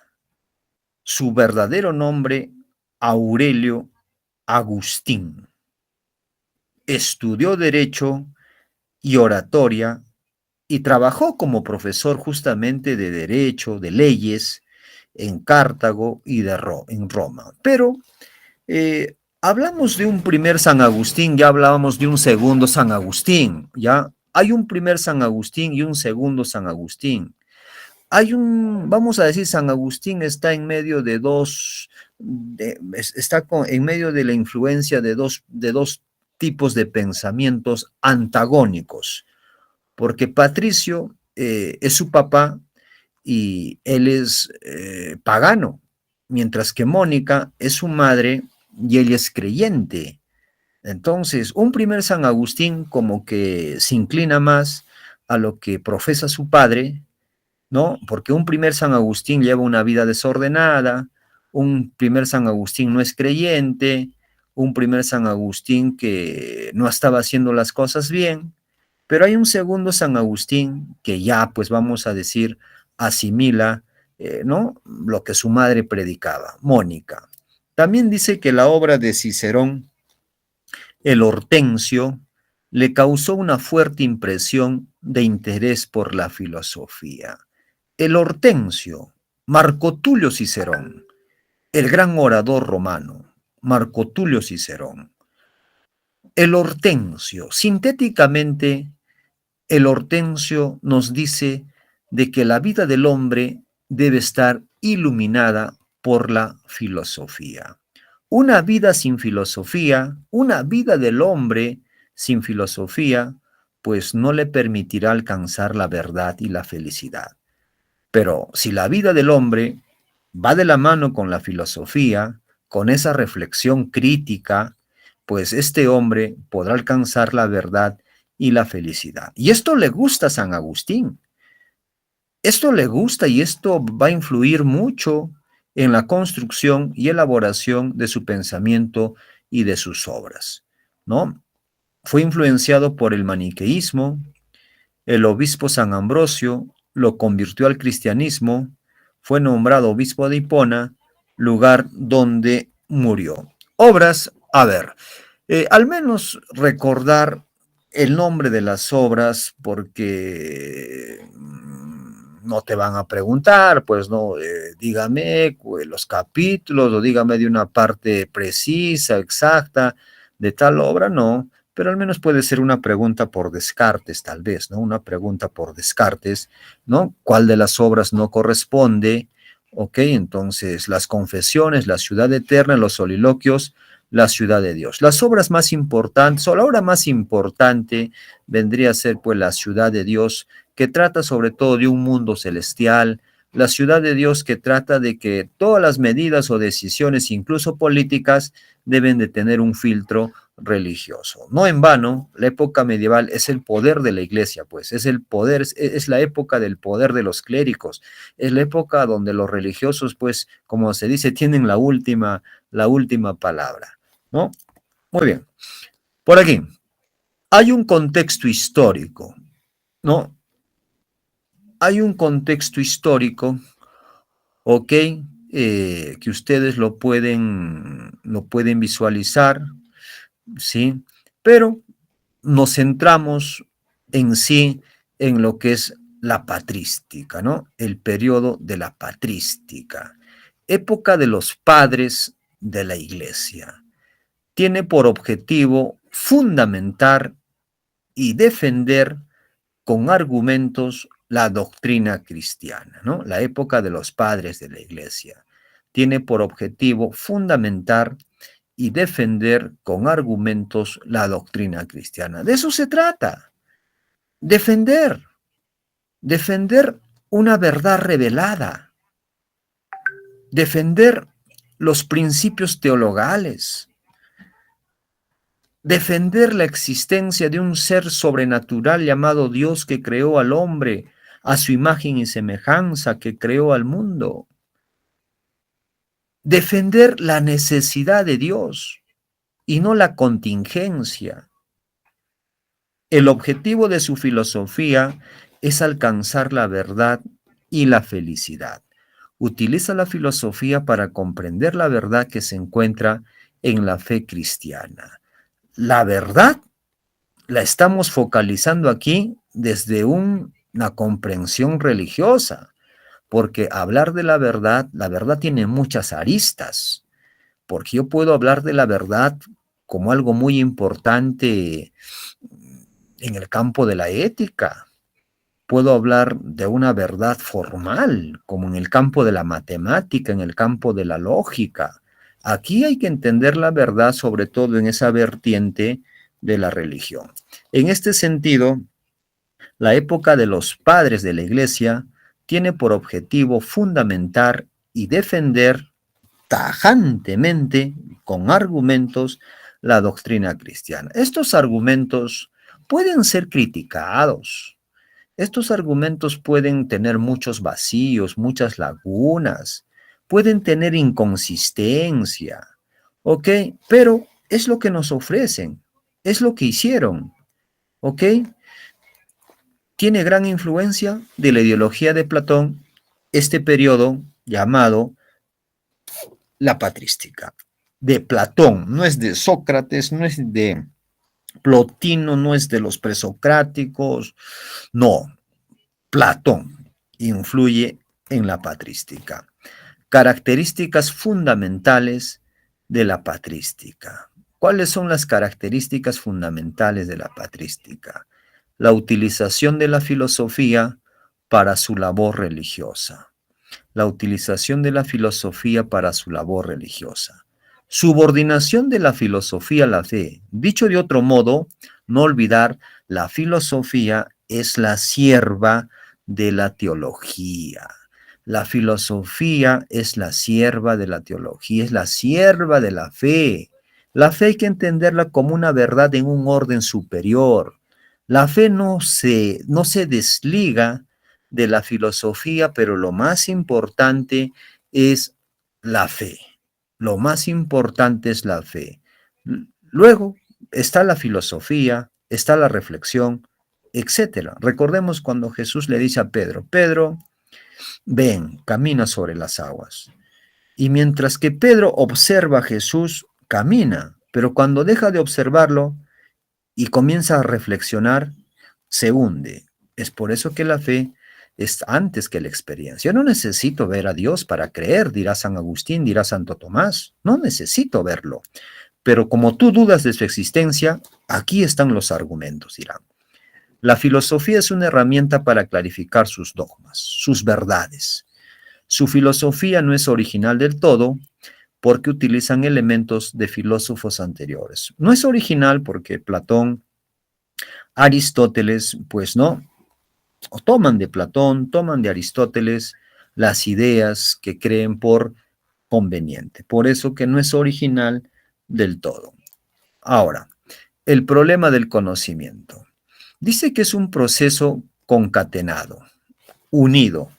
Su verdadero nombre, Aurelio Agustín. Estudió Derecho y Oratoria y trabajó como profesor justamente de Derecho, de Leyes, en Cartago y en Roma. Pero hablamos de un primer San Agustín, ya hablábamos de un segundo San Agustín, ¿ya? Hay un primer San Agustín y un segundo San Agustín. vamos a decir, San Agustín está en medio de en medio de la influencia de dos tipos de pensamientos antagónicos, porque Patricio es su papá y él es pagano, mientras que Mónica es su madre y ella es creyente. Entonces, un primer San Agustín como que se inclina más a lo que profesa su padre, ¿no? Porque un primer San Agustín lleva una vida desordenada, un primer San Agustín no es creyente, un primer San Agustín que no estaba haciendo las cosas bien, pero hay un segundo San Agustín que ya, pues vamos a decir, asimila, ¿no? Lo que su madre predicaba, Mónica. También dice que la obra de Cicerón, el Hortensio, le causó una fuerte impresión de interés por la filosofía. El Hortensio, Marco Tulio Cicerón, el gran orador romano, Marco Tulio Cicerón. El Hortensio, sintéticamente, el Hortensio nos dice de que la vida del hombre debe estar iluminada por la filosofía. Una vida sin filosofía, una vida del hombre sin filosofía, pues no le permitirá alcanzar la verdad y la felicidad. Pero si la vida del hombre va de la mano con la filosofía, con esa reflexión crítica, pues este hombre podrá alcanzar la verdad y la felicidad. Y esto le gusta a San Agustín. Esto le gusta y esto va a influir mucho en la construcción y elaboración de su pensamiento y de sus obras, ¿no? Fue influenciado por el maniqueísmo. El obispo San Ambrosio lo convirtió al cristianismo, fue nombrado obispo de Hipona, lugar donde murió. Obras, a ver, al menos recordar el nombre de las obras porque no te van a preguntar, pues no, dígame los capítulos o dígame de una parte precisa, exacta de tal obra, no, pero al menos puede ser una pregunta por descartes, tal vez, ¿no? Una pregunta por descartes, ¿no? ¿Cuál de las obras no corresponde? Ok, entonces las confesiones, la ciudad eterna, los soliloquios, la ciudad de Dios. Las obras más importantes, o la obra más importante vendría a ser pues la ciudad de Dios, que trata sobre todo de un mundo celestial, la ciudad de Dios que trata de que todas las medidas o decisiones, incluso políticas, deben de tener un filtro religioso. No en vano, la época medieval es el poder de la iglesia, pues es el poder, es la época del poder de los clérigos, es la época donde los religiosos, pues, como se dice, tienen la última palabra, ¿no? Muy bien. Por aquí, hay un contexto histórico, ¿no? Hay un contexto histórico, ¿ok? Que ustedes lo pueden visualizar, ¿sí? Pero nos centramos en sí en lo que es la patrística, ¿no? El periodo de la patrística, época de los padres de la iglesia. Tiene por objetivo fundamentar y defender con argumentos la doctrina cristiana, ¿no? La época de los padres de la iglesia. Tiene por objetivo fundamentar y defender con argumentos la doctrina cristiana. De eso se trata, defender, defender una verdad revelada, defender los principios teologales, defender la existencia de un ser sobrenatural llamado Dios que creó al hombre a su imagen y semejanza, que creó al mundo, defender la necesidad de Dios y no la contingencia. El objetivo de su filosofía es alcanzar la verdad y la felicidad. Utiliza la filosofía para comprender la verdad que se encuentra en la fe cristiana. La verdad la estamos focalizando aquí desde una comprensión religiosa, porque hablar de la verdad tiene muchas aristas, porque yo puedo hablar de la verdad como algo muy importante en el campo de la ética, puedo hablar de una verdad formal, como en el campo de la matemática, en el campo de la lógica. Aquí hay que entender la verdad, sobre todo en esa vertiente de la religión. En este sentido, la época de los padres de la Iglesia tiene por objetivo fundamentar y defender tajantemente, con argumentos, la doctrina cristiana. Estos argumentos pueden ser criticados. Estos argumentos pueden tener muchos vacíos, muchas lagunas, pueden tener inconsistencia, ¿ok? Pero es lo que nos ofrecen, es lo que hicieron, ¿ok? Tiene gran influencia de la ideología de Platón este periodo llamado la patrística. De Platón, no es de Sócrates, no es de Plotino, no es de los presocráticos, no, Platón influye en la patrística. Características fundamentales de la patrística. ¿Cuáles son las características fundamentales de la patrística? La utilización de la filosofía para su labor religiosa. La utilización de la filosofía para su labor religiosa. Subordinación de la filosofía a la fe. Dicho de otro modo, no olvidar, la filosofía es la sierva de la teología. La filosofía es la sierva de la teología, es la sierva de la fe. La fe hay que entenderla como una verdad en un orden superior. La fe no se desliga de la filosofía, pero lo más importante es la fe. Lo más importante es la fe. Luego está la filosofía, está la reflexión, etcétera. Recordemos cuando Jesús le dice a Pedro, Pedro, ven, camina sobre las aguas. Y mientras que Pedro observa a Jesús, camina, pero cuando deja de observarlo y comienza a reflexionar, se hunde. Es por eso que la fe es antes que la experiencia. Yo no necesito ver a Dios para creer, dirá San Agustín, dirá Santo Tomás. No necesito verlo. Pero como tú dudas de su existencia, aquí están los argumentos, dirán. La filosofía es una herramienta para clarificar sus dogmas, sus verdades. Su filosofía no es original del todo porque utilizan elementos de filósofos anteriores. No es original porque Platón, Aristóteles, pues no, o toman de Platón, toman de Aristóteles las ideas que creen por conveniente. Por eso que no es original del todo. Ahora, el problema del conocimiento. Dice que es un proceso concatenado, unido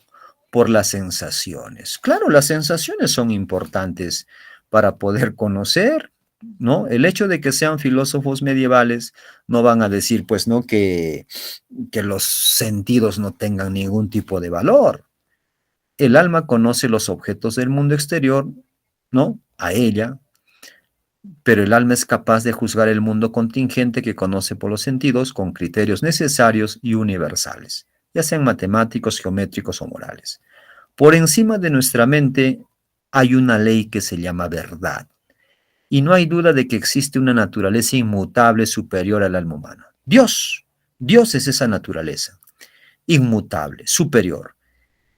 por las sensaciones. Claro, las sensaciones son importantes para poder conocer, ¿no? El hecho de que sean filósofos medievales no van a decir, pues, ¿no? Que los sentidos no tengan ningún tipo de valor. El alma conoce los objetos del mundo exterior, ¿no? A ella, pero el alma es capaz de juzgar el mundo contingente que conoce por los sentidos con criterios necesarios y universales, ya sean matemáticos, geométricos o morales. Por encima de nuestra mente hay una ley que se llama verdad, y no hay duda de que existe una naturaleza inmutable superior al alma humana. Dios es esa naturaleza, inmutable, superior.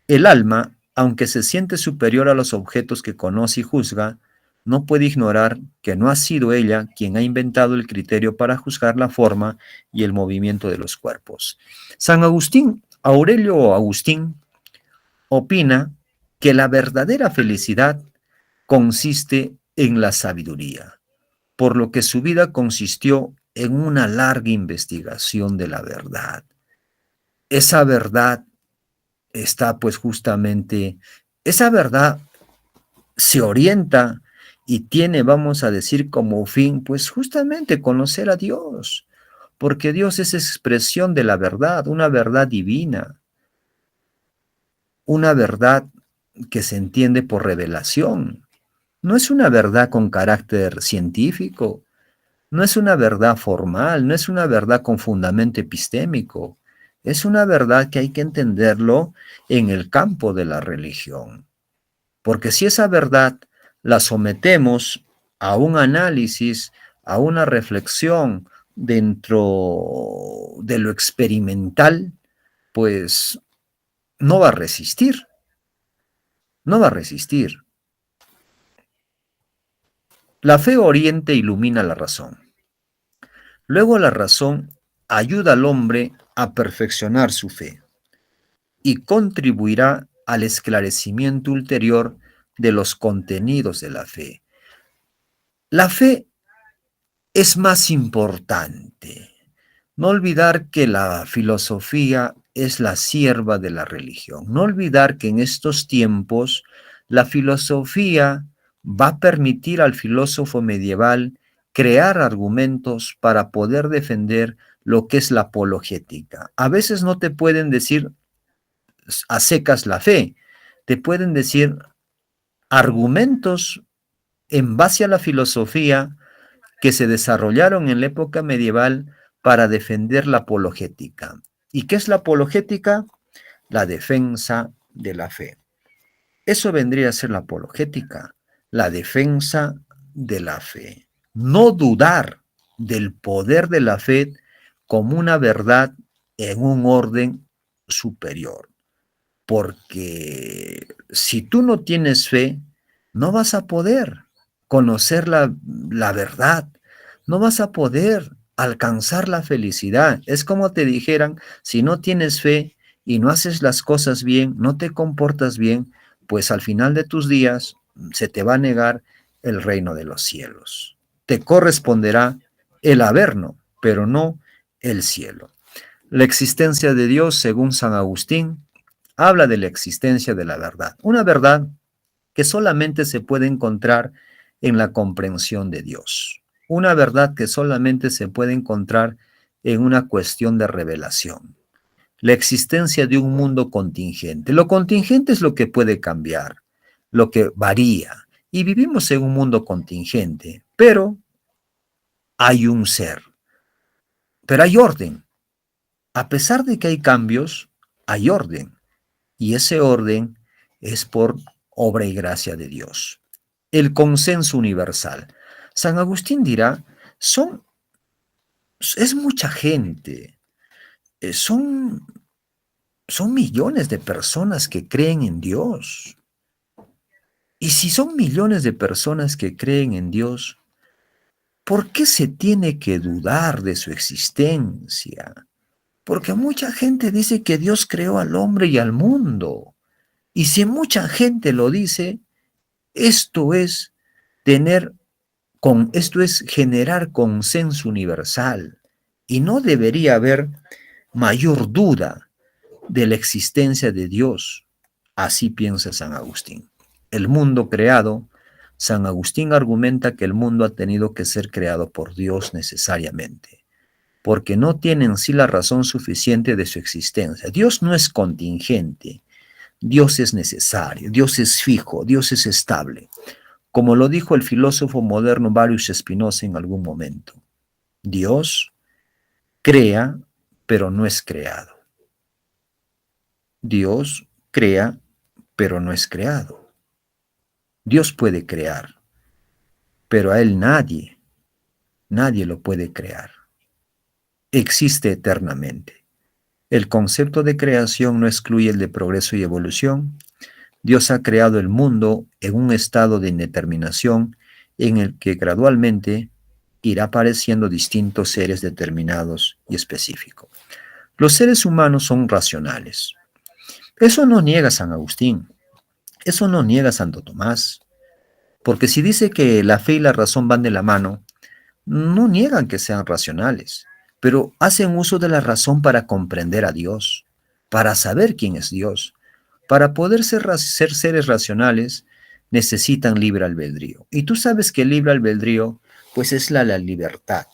El alma, aunque se siente superior a los objetos que conoce y juzga, no puede ignorar que no ha sido ella quien ha inventado el criterio para juzgar la forma y el movimiento de los cuerpos. San Agustín, Aurelio o Agustín, opina que la verdadera felicidad consiste en la sabiduría, por lo que su vida consistió en una larga investigación de la verdad. Esa verdad está pues justamente, esa verdad se orienta y tiene, vamos a decir, como fin, pues justamente conocer a Dios, porque Dios es expresión de la verdad, una verdad divina, una verdad que se entiende por revelación. No es una verdad con carácter científico, no es una verdad formal, no es una verdad con fundamento epistémico, es una verdad que hay que entenderlo en el campo de la religión. Porque si esa verdad la sometemos a un análisis, a una reflexión dentro de lo experimental, pues no va a resistir, no va a resistir. La fe orienta e ilumina la razón. Luego la razón ayuda al hombre a perfeccionar su fe y contribuirá al esclarecimiento ulterior de los contenidos de la fe. La fe es más importante. No olvidar que la filosofía es la sierva de la religión. No olvidar que en estos tiempos la filosofía va a permitir al filósofo medieval crear argumentos para poder defender lo que es la apologética. A veces no te pueden decir a secas la fe, te pueden decir argumentos en base a la filosofía que se desarrollaron en la época medieval para defender la apologética. ¿Y qué es la apologética? La defensa de la fe. Eso vendría a ser la apologética, la defensa de la fe. No dudar del poder de la fe como una verdad en un orden superior. Porque si tú no tienes fe, no vas a poder conocer la verdad, no vas a poder alcanzar la felicidad. Es como te dijeran, si no tienes fe y no haces las cosas bien, no te comportas bien, pues al final de tus días se te va a negar el reino de los cielos. Te corresponderá el averno, pero no el cielo. La existencia de Dios, según San Agustín, habla de la existencia de la verdad. Una verdad que solamente se puede encontrar en la comprensión de Dios. Una verdad que solamente se puede encontrar en una cuestión de revelación. La existencia de un mundo contingente. Lo contingente es lo que puede cambiar, lo que varía. Y vivimos en un mundo contingente, pero hay un ser, pero hay orden. A pesar de que hay cambios, hay orden. Y ese orden es por obra y gracia de Dios. El consenso universal. San Agustín dirá, es mucha gente, son millones de personas que creen en Dios. Y si son millones de personas que creen en Dios, ¿por qué se tiene que dudar de su existencia? Porque mucha gente dice que Dios creó al hombre y al mundo. Y si mucha gente lo dice, esto es esto es generar consenso universal y no debería haber mayor duda de la existencia de Dios. Así piensa San Agustín. El mundo creado, San Agustín argumenta que el mundo ha tenido que ser creado por Dios necesariamente, porque no tiene en sí la razón suficiente de su existencia. Dios no es contingente, Dios es necesario, Dios es fijo, Dios es estable. Como lo dijo el filósofo moderno Baruch Spinoza en algún momento, Dios crea, pero no es creado. Dios crea, pero no es creado. Dios puede crear, pero a Él nadie lo puede crear. Existe eternamente. El concepto de creación no excluye el de progreso y evolución. Dios ha creado el mundo en un estado de indeterminación en el que gradualmente irá apareciendo distintos seres determinados y específicos. Los seres humanos son racionales. Eso no niega San Agustín, eso no niega Santo Tomás, porque si dice que la fe y la razón van de la mano, no niegan que sean racionales, pero hacen uso de la razón para comprender a Dios, para saber quién es Dios. Para poder ser seres racionales, necesitan libre albedrío. Y tú sabes que el libre albedrío, pues es la libertad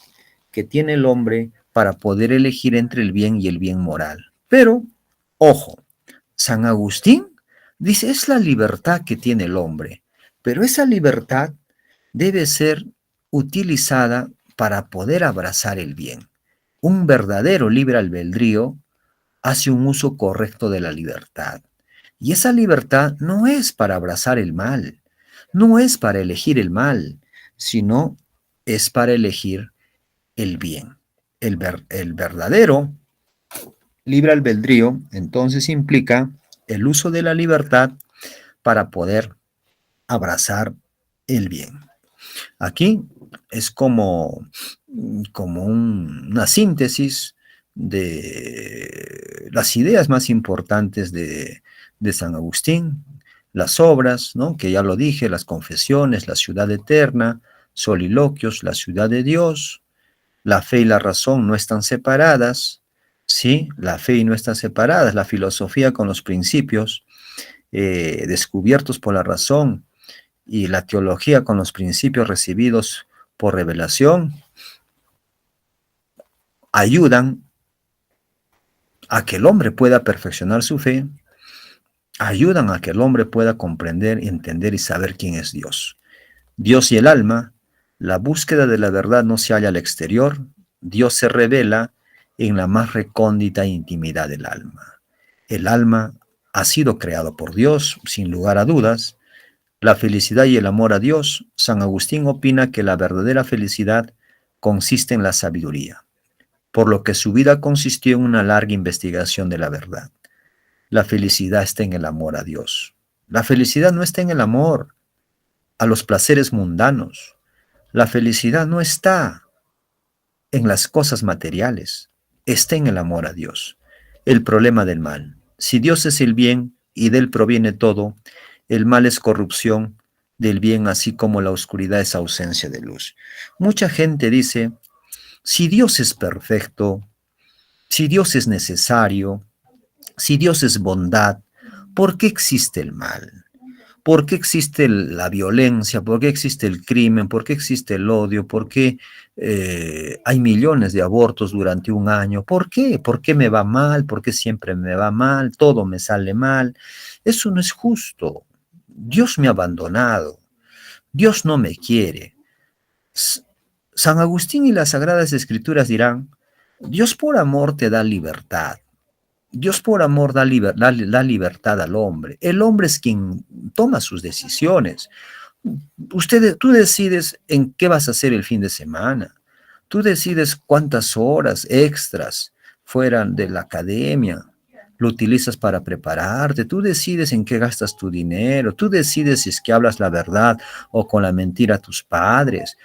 que tiene el hombre para poder elegir entre el bien y el bien moral. Pero, ojo, San Agustín dice, es la libertad que tiene el hombre, pero esa libertad debe ser utilizada para poder abrazar el bien. Un verdadero libre albedrío hace un uso correcto de la libertad. Y esa libertad no es para abrazar el mal, no es para elegir el mal, sino es para elegir el bien. El verdadero libre albedrío, entonces implica el uso de la libertad para poder abrazar el bien. Aquí es como una síntesis de las ideas más importantes de San Agustín, las obras, ¿no? Que ya lo dije, las confesiones, la ciudad eterna, soliloquios, la ciudad de Dios, la fe y la razón no están separadas, ¿sí? La fe y no están separadas, la filosofía con los principios descubiertos por la razón y la teología con los principios recibidos por revelación ayudan a que el hombre pueda perfeccionar su fe, ayudan a que el hombre pueda comprender, entender y saber quién es Dios. Dios y el alma, la búsqueda de la verdad no se halla al exterior, Dios se revela en la más recóndita intimidad del alma. El alma ha sido creado por Dios, sin lugar a dudas. La felicidad y el amor a Dios, San Agustín opina que la verdadera felicidad consiste en la sabiduría, por lo que su vida consistió en una larga investigación de la verdad. La felicidad está en el amor a Dios. La felicidad no está en el amor a los placeres mundanos. La felicidad no está en las cosas materiales, está en el amor a Dios. El problema del mal. Si Dios es el bien y de él proviene todo, el mal es corrupción del bien, así como la oscuridad es ausencia de luz. Mucha gente dice, si Dios es perfecto, si Dios es necesario, si Dios es bondad, ¿por qué existe el mal? ¿Por qué existe la violencia? ¿Por qué existe el crimen? ¿Por qué existe el odio? ¿Por qué hay millones de abortos durante un año? ¿Por qué? ¿Por qué me va mal? ¿Por qué siempre me va mal? Todo me sale mal. Eso no es justo. Dios me ha abandonado. Dios no me quiere. San Agustín y las Sagradas Escrituras dirán, Dios por amor te da libertad. Dios por amor da libertad al hombre. El hombre es quien toma sus decisiones. Tú decides en qué vas a hacer el fin de semana. Tú decides cuántas horas extras fueran de la academia lo utilizas para prepararte. Tú decides en qué gastas tu dinero. Tú decides si es que hablas la verdad o con la mentira a tus padres.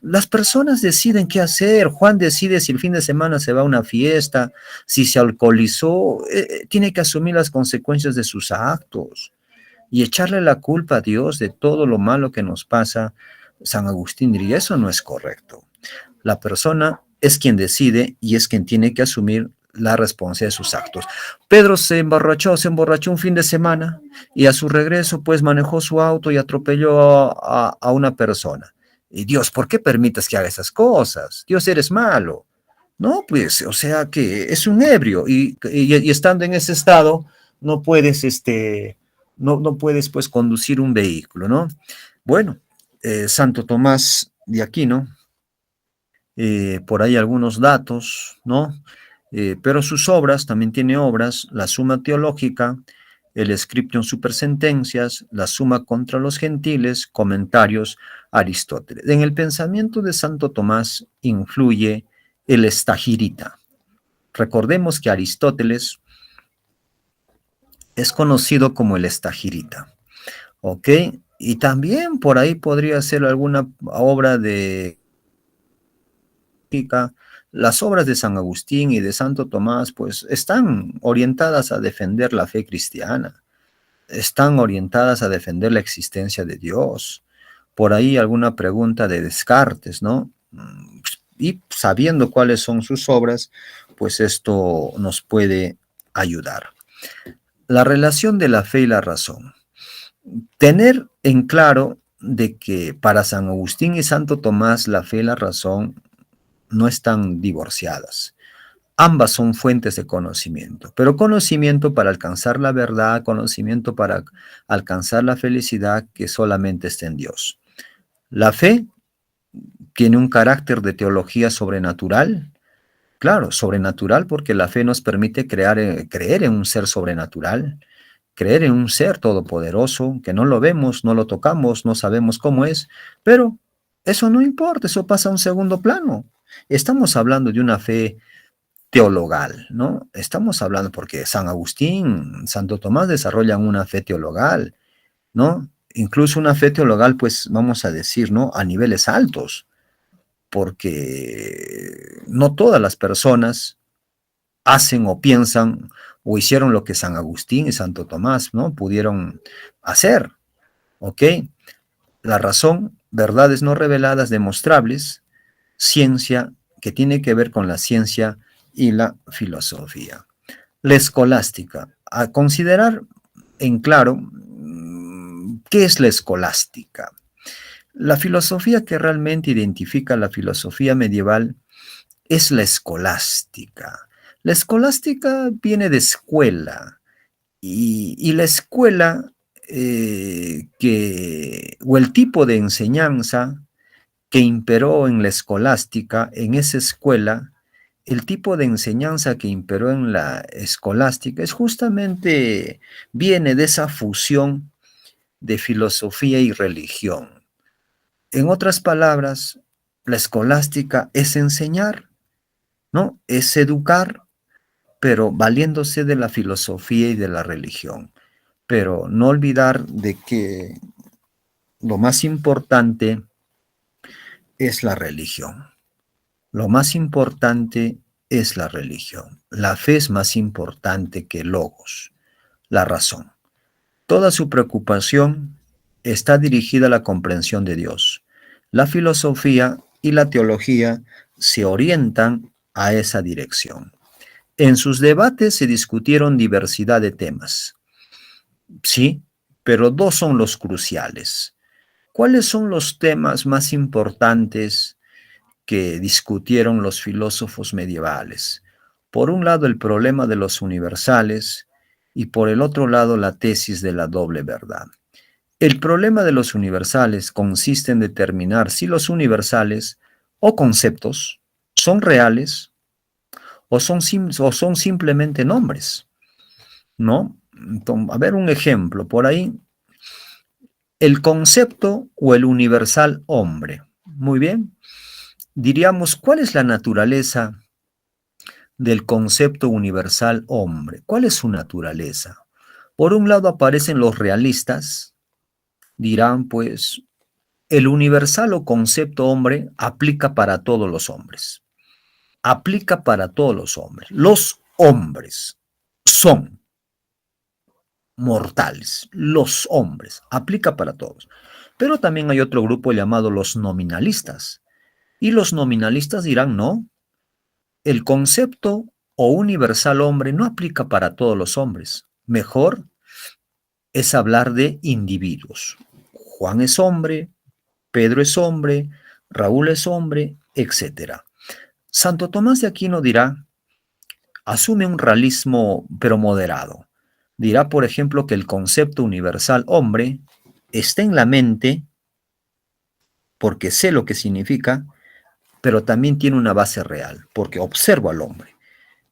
Las personas deciden qué hacer. Juan decide si el fin de semana se va a una fiesta, si se alcoholizó, tiene que asumir las consecuencias de sus actos y echarle la culpa a Dios de todo lo malo que nos pasa. San Agustín diría, eso no es correcto. La persona es quien decide y es quien tiene que asumir la responsabilidad de sus actos. Pedro se emborrachó un fin de semana y a su regreso pues manejó su auto y atropelló a una persona. Y Dios, ¿por qué permites que haga esas cosas? Dios, eres malo. No, pues, o sea que es un ebrio y estando en ese estado no puedes, no puedes pues conducir un vehículo, ¿no? Bueno, Santo Tomás de Aquino, por ahí algunos datos, ¿no? Pero sus obras, también tiene obras, la Suma Teológica, el Scriptum Super Sentencias, la Suma contra los Gentiles, comentarios a Aristóteles. En el pensamiento de Santo Tomás influye el estagirita. Recordemos que Aristóteles es conocido como el estagirita, ¿ok? Y también por ahí podría ser alguna obra de las obras de San Agustín y de Santo Tomás, pues están orientadas a defender la fe cristiana, están orientadas a defender la existencia de Dios. Por ahí alguna pregunta de Descartes, ¿no? Y sabiendo cuáles son sus obras, pues esto nos puede ayudar. La relación de la fe y la razón. Tener en claro de que para San Agustín y Santo Tomás la fe y la razón no están divorciadas. Ambas son fuentes de conocimiento, pero conocimiento para alcanzar la verdad, conocimiento para alcanzar la felicidad que solamente está en Dios. La fe tiene un carácter de teología sobrenatural, claro, sobrenatural porque la fe nos permite creer en un ser sobrenatural, creer en un ser todopoderoso, que no lo vemos, no lo tocamos, no sabemos cómo es, pero eso no importa, eso pasa a un segundo plano. Estamos hablando de una fe teologal, ¿no? Estamos hablando porque San Agustín, Santo Tomás desarrollan una fe teologal, ¿no? Incluso una fe teologal, pues vamos a decir, ¿no? A niveles altos, porque no todas las personas hacen o piensan o hicieron lo que San Agustín y Santo Tomás, ¿no? Pudieron hacer, ¿ok? La razón, verdades no reveladas, demostrables, ciencia que tiene que ver con la ciencia y la filosofía. La escolástica, a considerar en claro, ¿qué es la escolástica? La filosofía que realmente identifica la filosofía medieval es la escolástica. La escolástica viene de escuela y la escuela o el tipo de enseñanza que imperó en la escolástica, en esa escuela, el tipo de enseñanza que imperó en la escolástica es justamente, viene de esa fusión de filosofía y religión. En otras palabras, la escolástica es enseñar, ¿no? Es educar, pero valiéndose de la filosofía y de la religión. Pero no olvidar de que lo más importante es la religión. Lo más importante es la religión. La fe es más importante que logos, la razón. Toda su preocupación está dirigida a la comprensión de Dios. La filosofía y la teología se orientan a esa dirección. En sus debates se discutieron diversidad de temas. Sí, pero dos son los cruciales. ¿Cuáles son los temas más importantes que discutieron los filósofos medievales? Por un lado, el problema de los universales y por el otro lado, la tesis de la doble verdad. El problema de los universales consiste en determinar si los universales o conceptos son reales o son simplemente nombres, ¿no? A ver un ejemplo por ahí. El concepto o el universal hombre. Muy bien. Diríamos, ¿cuál es la naturaleza del concepto universal hombre? ¿Cuál es su naturaleza? Por un lado aparecen los realistas, dirán pues, el universal o concepto hombre aplica para todos los hombres. Aplica para todos los hombres. Los hombres son mortales. Los hombres. Aplica para todos. Pero también hay otro grupo llamado los nominalistas. Y los nominalistas dirán, no, el concepto o universal hombre no aplica para todos los hombres. Mejor es hablar de individuos. Juan es hombre, Pedro es hombre, Raúl es hombre, etc. Santo Tomás de Aquino dirá, asume un realismo pero moderado. Dirá, por ejemplo, que el concepto universal hombre está en la mente porque sé lo que significa, pero también tiene una base real, porque observo al hombre.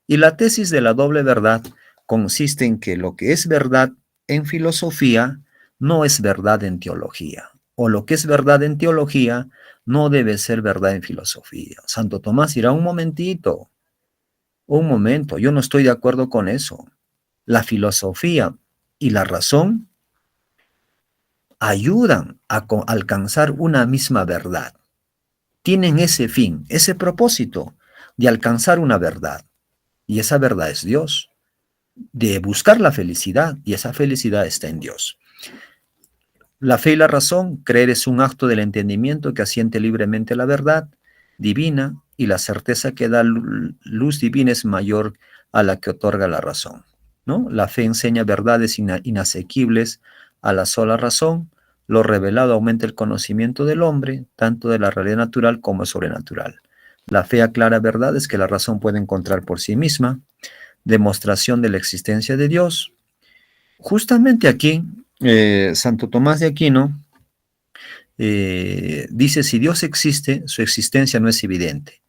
Y la tesis de la doble verdad consiste en que lo que es verdad en filosofía no es verdad en teología, o lo que es verdad en teología no debe ser verdad en filosofía. Santo Tomás dirá, un momentito, un momento, yo no estoy de acuerdo con eso. La filosofía y la razón ayudan a alcanzar una misma verdad. Tienen ese fin, ese propósito de alcanzar una verdad. Y esa verdad es Dios, de buscar la felicidad, y esa felicidad está en Dios. La fe y la razón, creer es un acto del entendimiento que asiente libremente la verdad divina, y la certeza que da luz divina es mayor a la que otorga la razón, ¿no? La fe enseña verdades inasequibles a la sola razón. Lo revelado aumenta el conocimiento del hombre, tanto de la realidad natural como sobrenatural. La fe aclara verdades que la razón puede encontrar por sí misma. Demostración de la existencia de Dios. Justamente aquí, Santo Tomás de Aquino dice, si Dios existe, su existencia no es evidente.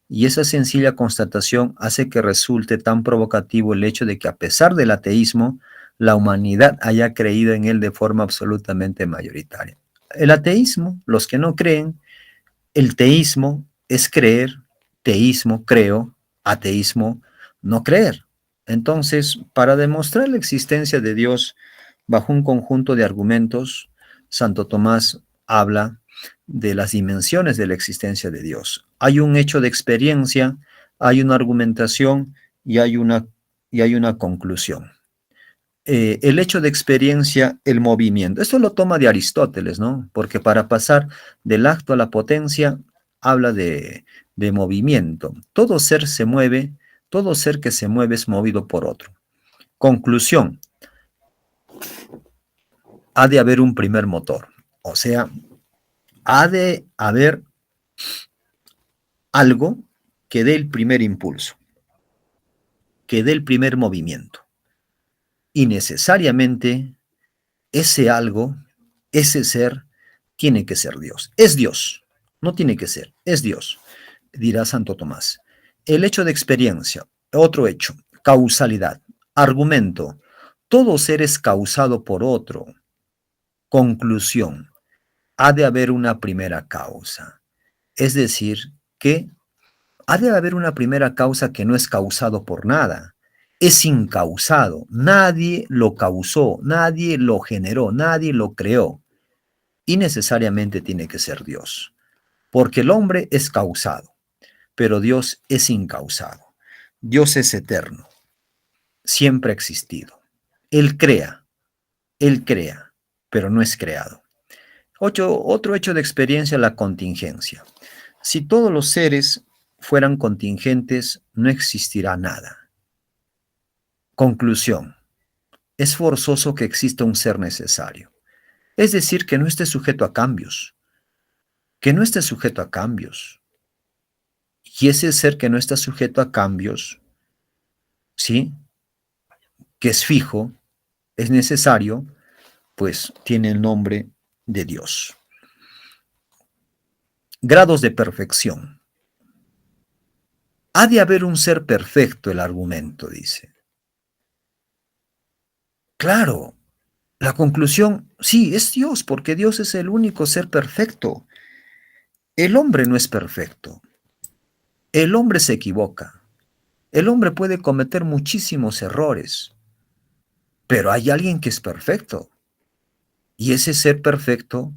Y esa sencilla constatación hace que resulte tan provocativo el hecho de que a pesar del ateísmo, la humanidad haya creído en él de forma absolutamente mayoritaria. El ateísmo, los que no creen, el teísmo es creer, teísmo, creo, ateísmo, no creer. Entonces, para demostrar la existencia de Dios bajo un conjunto de argumentos, Santo Tomás habla de las dimensiones de la existencia de Dios. Hay un hecho de experiencia, hay una argumentación y hay una conclusión. El hecho de experiencia, el movimiento. Esto lo toma de Aristóteles, ¿no? Porque para pasar del acto a la potencia, habla de movimiento. Todo ser se mueve, todo ser que se mueve es movido por otro. Conclusión, ha de haber un primer motor. O sea, ha de haber algo que dé el primer impulso, que dé el primer movimiento. Y necesariamente ese algo, ese ser, tiene que ser Dios. Es Dios. No tiene que ser, es Dios, dirá Santo Tomás. El hecho de experiencia, otro hecho, causalidad, argumento. Todo ser es causado por otro. Conclusión, ha de haber una primera causa. Es decir, que ha de haber una primera causa que no es causado por nada. Es incausado. Nadie lo causó, nadie lo generó, nadie lo creó. Y necesariamente tiene que ser Dios. Porque el hombre es causado, pero Dios es incausado. Dios es eterno, siempre ha existido. Él crea, pero no es creado. Otro hecho de experiencia, la contingencia. Si todos los seres fueran contingentes, no existirá nada. Conclusión, es forzoso que exista un ser necesario. Es decir, que no esté sujeto a cambios. Que no esté sujeto a cambios. Y ese ser que no está sujeto a cambios, ¿sí? Que es fijo, es necesario, pues tiene el nombre de Dios. Grados de perfección. Ha de haber un ser perfecto, el argumento dice. Claro, la conclusión, sí, es Dios, porque Dios es el único ser perfecto. El hombre no es perfecto. El hombre se equivoca. El hombre puede cometer muchísimos errores, pero hay alguien que es perfecto. Y ese ser perfecto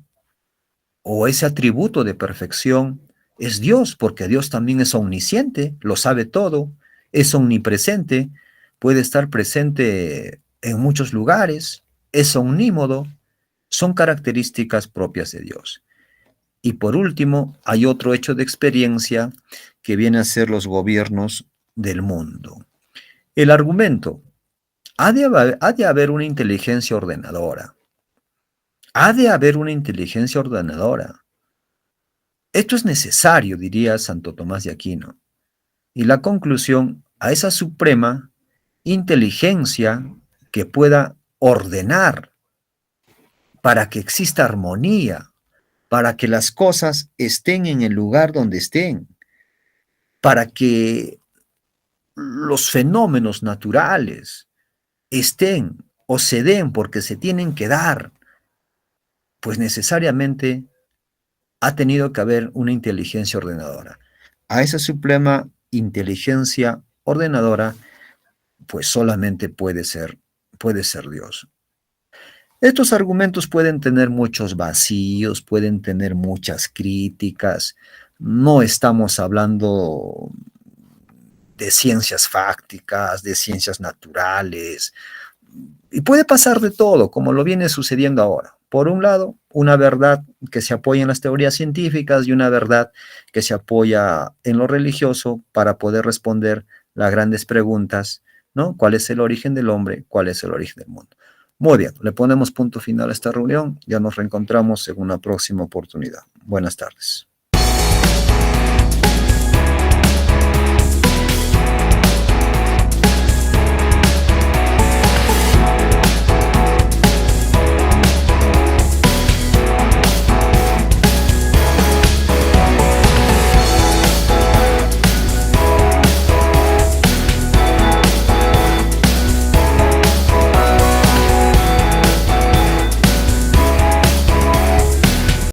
o ese atributo de perfección es Dios, porque Dios también es omnisciente, lo sabe todo, es omnipresente, puede estar presente en muchos lugares, es omnímodo, son características propias de Dios. Y por último, hay otro hecho de experiencia que viene a ser los gobiernos del mundo. El argumento, ha de haber una inteligencia ordenadora. Ha de haber una inteligencia ordenadora. Esto es necesario, diría Santo Tomás de Aquino. Y la conclusión, a esa suprema inteligencia que pueda ordenar para que exista armonía, para que las cosas estén en el lugar donde estén, para que los fenómenos naturales estén o se den porque se tienen que dar, pues necesariamente ha tenido que haber una inteligencia ordenadora. A esa suprema inteligencia ordenadora, pues solamente puede ser Dios. Estos argumentos pueden tener muchos vacíos, pueden tener muchas críticas. No estamos hablando de ciencias fácticas, de ciencias naturales, y puede pasar de todo, como lo viene sucediendo ahora. Por un lado, una verdad que se apoya en las teorías científicas y una verdad que se apoya en lo religioso para poder responder las grandes preguntas, ¿no? ¿Cuál es el origen del hombre? ¿Cuál es el origen del mundo? Muy bien, le ponemos punto final a esta reunión. Ya nos reencontramos en una próxima oportunidad. Buenas tardes.